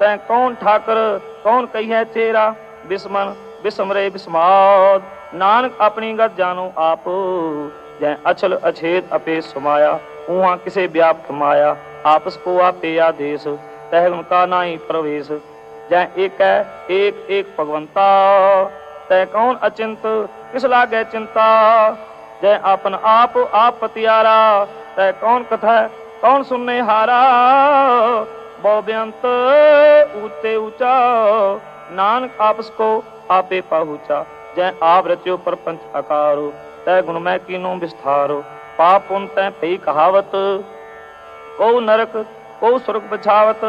तै कौन ठाकर कौन कहिए चेरा। बिस्मन बिस्मरे बिस्माद, नानक अपनी गत जानो आप। जय अचल अछेद अपे सुमाया, उहाँ किसे व्याप्त माया। आपस को आपे आदेश, तह उनका नाई प्रवेश। जय एक एक भगवंता, तय कौन अचिंत किस लागे चिंता। जय आपन आप पतियारा, तय कौन कथा कौन सुनने हारा। बेअंत ऊंचे ऊंचा, नानक आपस को आपे पहुँचा। जय आप रच्यो प्रपंच आकारो, तय गुणमय कीनो विस्तारो। पाप पुन तय पई कहावत, को नरक को स्वर्ग बछावत।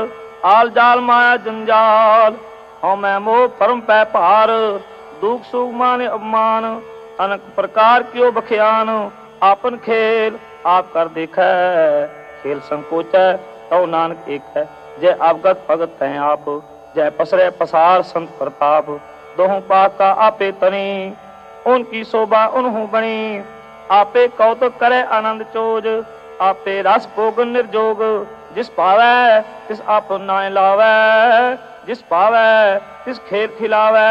आल जाल माया जंजाल, हो मैं मोह परम पै पार। दुख सुख माने अपमान, अनेक प्रकार क्यों बख्यान। आपन खेल आप कर देखै, खेल संकोच है तो नानक एक है। जय अवगत भगत हैं आप, जय पसरे पसार संत प्रताप। दोहों पाक का आपे तनी, उनकी शोभा उन्हों बनी। आपे कौतुक करे आनंद चोज, आपे रस भोग निर्जोग। जिस पावै तिस आप नाय लावै, जिस पावै तिस खेल खिलावै।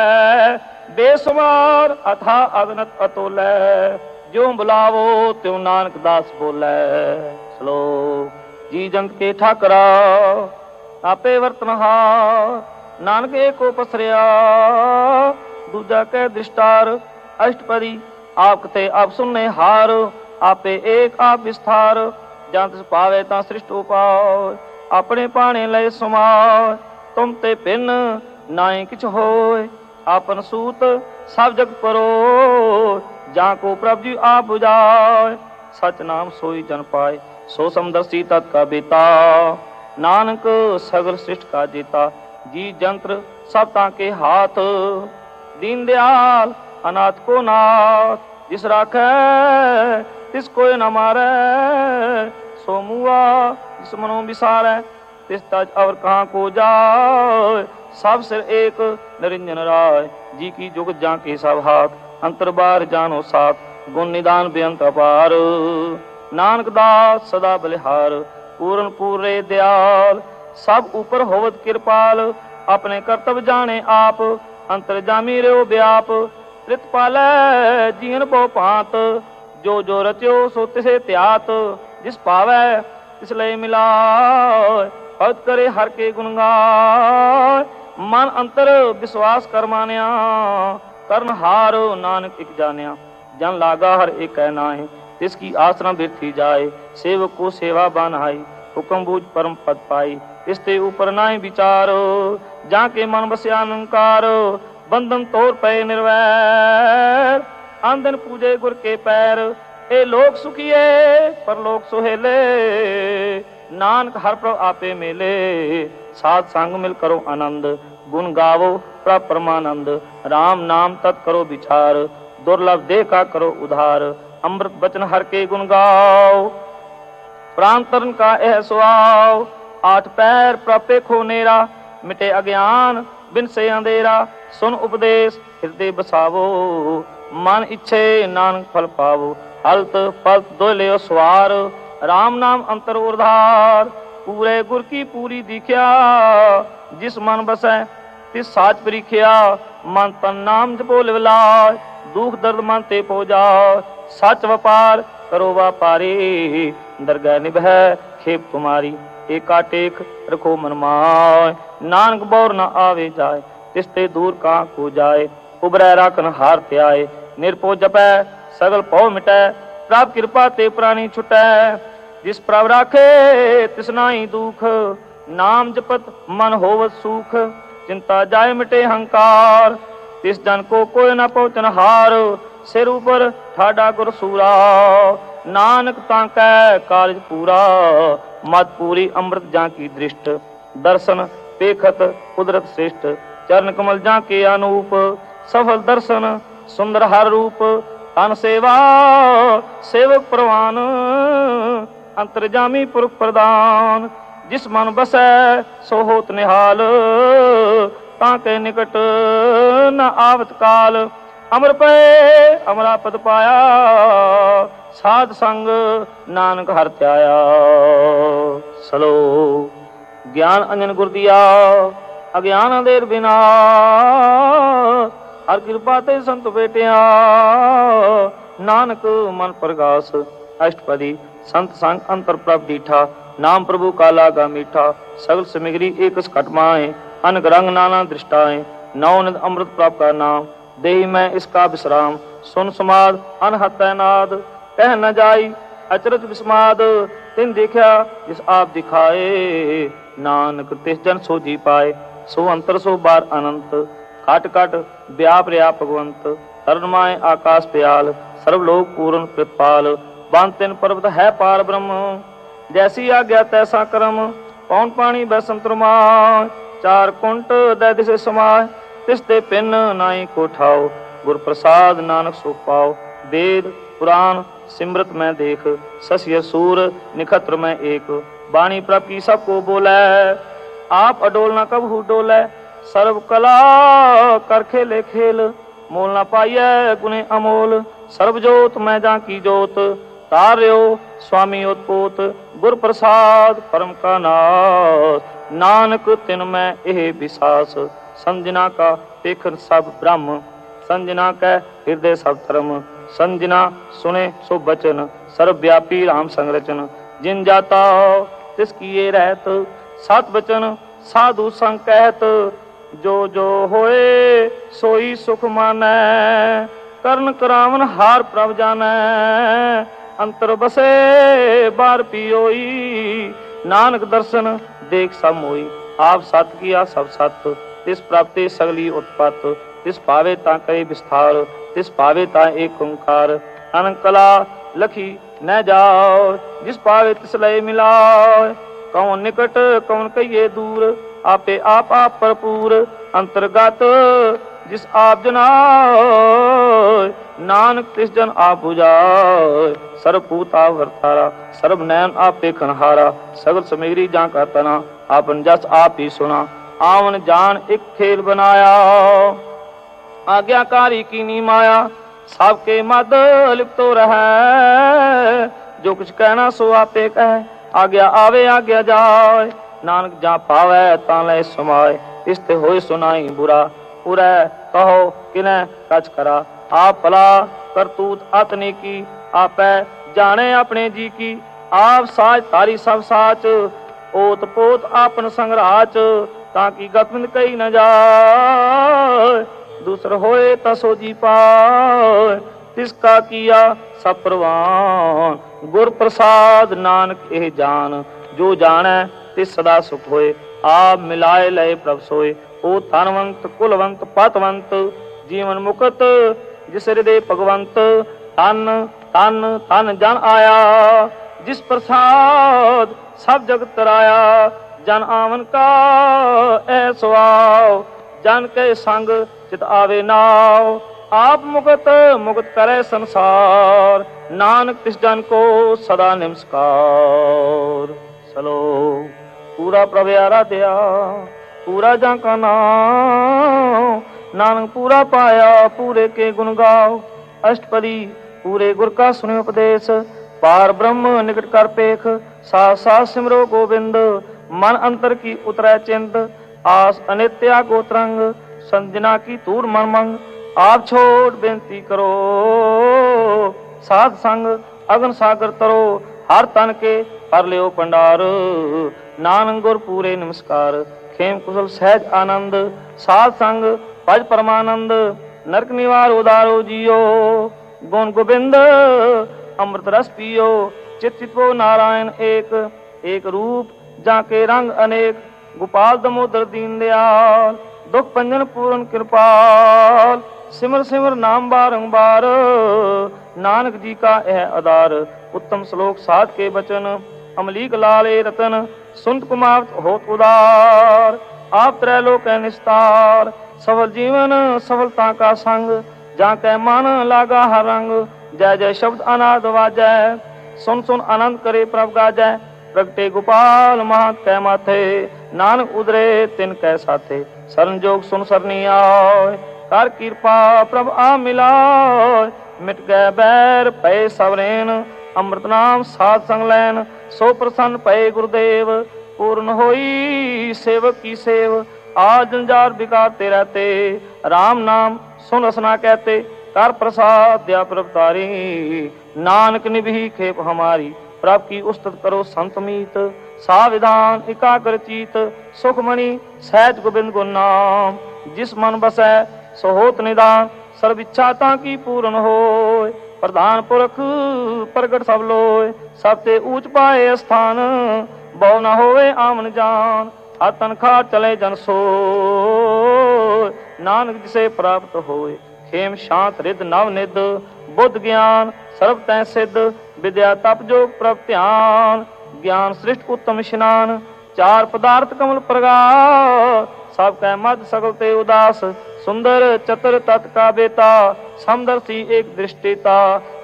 बेसुमार अथा अगनत अतोलै, ज्यों बुलावो त्यों नानक दास बोलै। श्लोक जी जंत के ठाकरा, आपे वर्तनहार। नानक एको पसरिया, दूजा कै दृष्टार। अष्टपदी आप कते आप सुनने हार, आपे एक आप विस्तार। जहाँ तिस पावे ता सृष्ट उपाय, अपने पाने लय समाय। तुम ते पिन नाई किछ होय, आपन सूत सब जग परो। जहाँ को प्रभु जी आप बुझाए, सच नाम सोई जन पाए। सो समदर्शी तत्का बेता, नानक सगल सृष्ट का जेता। जी जंत्र सब ताके हाथ, दीन दयाल अनाथ को नाथ। जिस राखै तिस कोई न मारै, सो मुआ जिस मनो विसारै। तिस तज और कहाँ को जाय, सब सिर एक निरंजन राय। जी की जुग जा के सब हाथ, अंतर बार जानो साथ। गुण निदान बेअंत अपार, नानक दास सदा बलिहार। पूर्ण पूरे दयाल, सब ऊपर होवत कृपाल। अपने कर्तव्य जाने आप, अंतर जामी रो व्याप। त्रित पालै जीवन बहु भांत, जो जो रच्यो सो तिसे त्यात। जिस पावै तिस लय मिलाय, भगत करे हर के गुण गाय। मन अंतर विश्वास कर मान्या, करण हार नानक एक जान्या। जन लागा हर एक नाहि, तिसकी आसना बिरथी जाए। सेवक को सेवा बनाई, हुक्म बूझ परम पद पाई। इसते ऊपर नाहि विचारो, जाके मन बस्या निरंकार। बंधन तोड़ पे निर्वैर, आंदन पूजे गुर के पैर। ए लोक सुखिए पर लोक सुहेले, नानक हर प्रभ आपे मेले। साध संग मिल करो आनंद, गुण गावो प्रभ परमानंद। राम नाम तत् करो विचार, दुर्लभ देह का करो उधार। अमृत बचन हर के गुण गाओ, प्राण तरन का यह सुआव। आठ पैर प्रपे खो नेरा, मिटे अज्ञान बिन से अंधेरा। सुन उपदेश हृदय बसावो, मन इच्छे नानक फल पावो। हलत फलत दो ले स्वार, राम नाम अंतर उधार। पूरे गुर की पूरी दिख्या, जिस मन बसै तिस साच परिख्या। मन तन नाम जपो लिवलाय, दुख दर्द मन ते पो जाओ, सच व्यापार करो व्यापारी, दरगह निभै खेप तुम्हारी, एका टेक रखो मन माय, नानक बौर न आवे जाए, तिसते दूर कहाँ को जाए, उबरै राखन हार ते आए, निरपो जपै सगल पौ मिटै, प्रभ कृपा ते प्राणी छुटै, जिस प्रभ राखे तिस नाई दुख, नाम जपत मन होवत सुख, चिंता जाय मिटे हंकार, तिस जन को कोई न पहुँचन हार, सिर ऊपर ठाडा गुर सूरा, नानक तांकै कारज पूरा, मत पूरी अमृत जा की दृष्ट, दर्शन पेखत कुदरत श्रेष्ठ, चरण कमल जा के अनूप, सफल दर्शन सुंदर हर रूप, तन सेवा सेवक प्रवान, अंतर्जामी पुरख प्रदान, जिस मन बसै सो होत निहाल, ताके निकट न आवत काल, अमर पे अमरा पद पाया, साध संग नानक हर त्याया। सलो ज्ञान अंजन गुर दिया, अज्ञान अंधेर बिना, हर कृपा ते संत बेटिया, नानक मन प्रगास अष्टपदी, संत संग अंतर प्रभ दीठा, नाम प्रभु का लागा मीठा, सगल समिगरी एक घट माए, अनग रंग नाना दृष्टाएं, नवनिध अमृत प्राप्त का नाम, देहि मैं इसका विश्राम, सुन समाद अनहत नाद, कह न जाई अचरज विस्माद, तिन देखा जिस आप दिखाए, नानक तिस जन सो जी पाए, सो अंतर सो बार अनंत, काट काट व्याप रया भगवंत, तरण माए आकाश प्याल, सर्वलोक पूर्ण कृपाल, बांतिन पर्वत है पार ब्रह्म, जैसी आज्ञा तैसा कर्म, पौन पानी बैसंतर माय, चार कुंट दै दिसे समाय, तिसते पिन नाई को ठाओ, गुर प्रसाद नानक सुख पाओ, वेद पुराण सिमरत में देख, शशि सूर निखत्र में एक, वाणी प्रभ की सबको बोलै, आप अडोल न कबहू डोलै, सर्व कला कर खेले खेल, मोल न पाइय गुणे अमोल, सर्व जोत मैं जा की जोत, तार्यो स्वामी उत्पोत, गुर प्रसाद परम का नाथ, नानक तिन में एह विश्वास, संजना का पेखन सब ब्रह्म, संजना कै हृदय सब धर्म, संजना सुने सो बचन, सर्वव्यापी राम संरचन, जिन जाता तिसकी ये रहत, सात बचन साधु संग कहत, जो जो होए सोई सुख मानै, कर्ण करावन हार प्रभ जानै, अंतर बसे बार पियोई, नानक दर्शन देख सब मोई, आप सत किया सब सत, तिस प्राप्ति सगली उत्पत, तिस पावे ता करे विस्तार, तिस पावे ता एक ओंकार, अनंत कला लखी न जाओ, जिस पावे तिस लय मिलाओ, कौन निकट कौन कहिए दूर, आपे आप भरपूर, अंतर्गत जिस आप जनाय, नानक तिस जन आप बुझाय, सर्वभूत आप वर्तारा, सर्व नयन आप पेखनहारा, सगल समेरी जा का तना, आपन जस आप ही सुना, आवन जान एक खेल बनाया, आज्ञाकारी की नी माया, सबके मद लिप्त रहे, जो कुछ कहना सो आपे कहे, आज्ञा आवे आज्ञा जाए, नानक जा पावे ता ले समाए, इसते होए सुनाई बुरा, पूरा कहो किने कच करा, आप भला करतूत आतने की, आपे जाने अपने जी की, आप साज तारी सब साच, ओत पोत आपन संगराच, ताकि गतविंद कही न जाए, दूसर होए तसो जी पाए, तिसका किया सब प्रवान, गुर प्रसाद नानक एह जान, जो जाने तिस सदा सुख होए, आप मिलाए लय प्रभ सोए, ओ धनवंत कुलवंत पतवंत, जीवन मुक्त जिस हृदय भगवंत, तन तन तन जन आया, जिस प्रसाद सब जगत तराया, जन आवन का ऐसो आओ, जन के संग चित आवे नाव, आप मुक्त मुक्त करे संसार, नानक तिस जन को सदा नमस्कार। चलो पूरा प्रभु आराध्या, पूरा जा का नाम, नानक पूरा पाया पूरे के गुण गाओ, अष्टपदी पूरे गुर का सुने उपदेश, पार ब्रह्म निकट कर पेख, साथ साथ सिमरो गोविंद, मन अंतर की उतरै चिंत, आस अनित्या गोत्रंग, संजना की तूर मन मंग, आप छोड़ बेनती करो। साध संग अगन सागर तरो, हर तन के पर लियो पंडार। नानक गुर पूरे नमस्कार, खेम कुशल सहज आनंद। साध संग भज परमानंद, नरक निवार उदारो जियो। गुण गोबिंद अमृत रस पियो, चित चितवो नारायण एक। एक रूप जाके रंग अनेक, गोपाल दमोदर दीन दयाल। दुख पंजन पूर्ण कृपाल, सिमर सिमर नाम बारंबार। नानक जी का यह आधार, उत्तम श्लोक साध के वचन। अमलीक लाले रतन, सुनत कुमार होत उदार। आप त्रैलोक निस्तार, सफल जीवन सफलता का संग। जाके मन लागा हर रंग, जय जय शब्द अनाद वाजै। सुन सुन आनंद करे प्रभ गाजै, प्रगटे गोपाल महत कै माथे। नानक उदरे तिन कै साथे, शरण जोग सुन सरनी आय। कर कृपा प्रभ आ मिलाय, मिट गए बैर पै सवरेन। अमृत नाम साध संग लैन, सो प्रसन्न पै गुरुदेव। पूर्ण होई सेवक की सेव, आज जंजार बिकारते रहते। राम नाम सुन रसना कहते, कर प्रसाद दया प्रभ तारी। नानक निभी खेप हमारी, प्रभ की उस्तत करो संत मीत। साविधान एकाग्र चीत, सुखमणि सहज गोबिंद गुण नाम। जिस मन बसै सो होत निदान, सर्व इच्छा ताकी पूर्ण होय। प्रधान पुरख प्रगट सब लोय, सबते ऊंच पाए स्थान। बहु न होवे आमन जान, आतन खा चले जन सोय। नानक जिसे प्राप्त होए, खेम शांत रिद नव निद। बुद्ध ज्ञान सर्व तै सिद्ध, विद्या तप जोग प्रभ ध्यान। ज्ञान सृष्ट उत्तम स्नान, चार पदार्थ कमल प्रगास। सब कै मद सगल ते उदास, सुंदर चतुर तत् का बेता। समदर्शी एक दृष्टिता,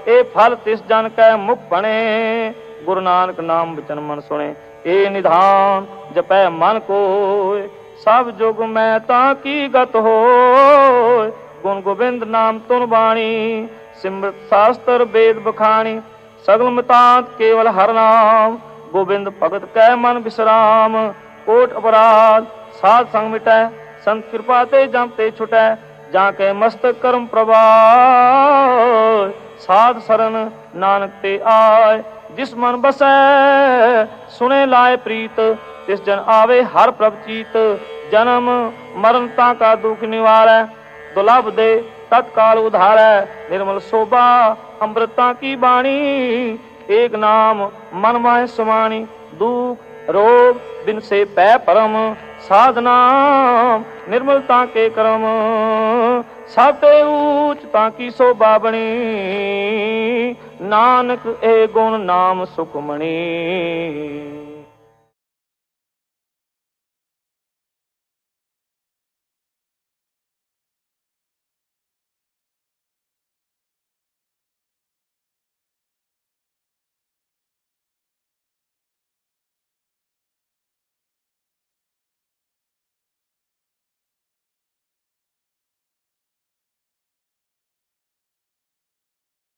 ए फल तिस जन कै मुख बने। गुरु नानक नाम वचन मन सुने, ए निधान जपै मन कोय। सब जुग मैं ताकी गत होय, गुण गोबिंद नाम तुन बाणी। सिमरत शास्त्र वेद बखानी, सगल मतांत केवल हर नाम। गोबिंद भगत कै मन विश्राम, कोट अपराध साध संग मिटै। संत कृपा ते जम ते छुटै, जाके मस्तक कर्म प्रभाय। साध शरण नानक ते आय, जिस मन बसै सुने लाए प्रीत। तिस जन आवे हर प्रभ चीत, जन्म मरणता का दुख निवारै। दुलभ दे तत्काल उधारै, निर्मल शोभा अमृता की बाणी। एक नाम मन माय समानी, दुख रोग बिन से पै परम। साधना निर्मलता के क्रम, सबते ऊंचता की शोभा बनी। नानक ए गुण नाम सुखमणि।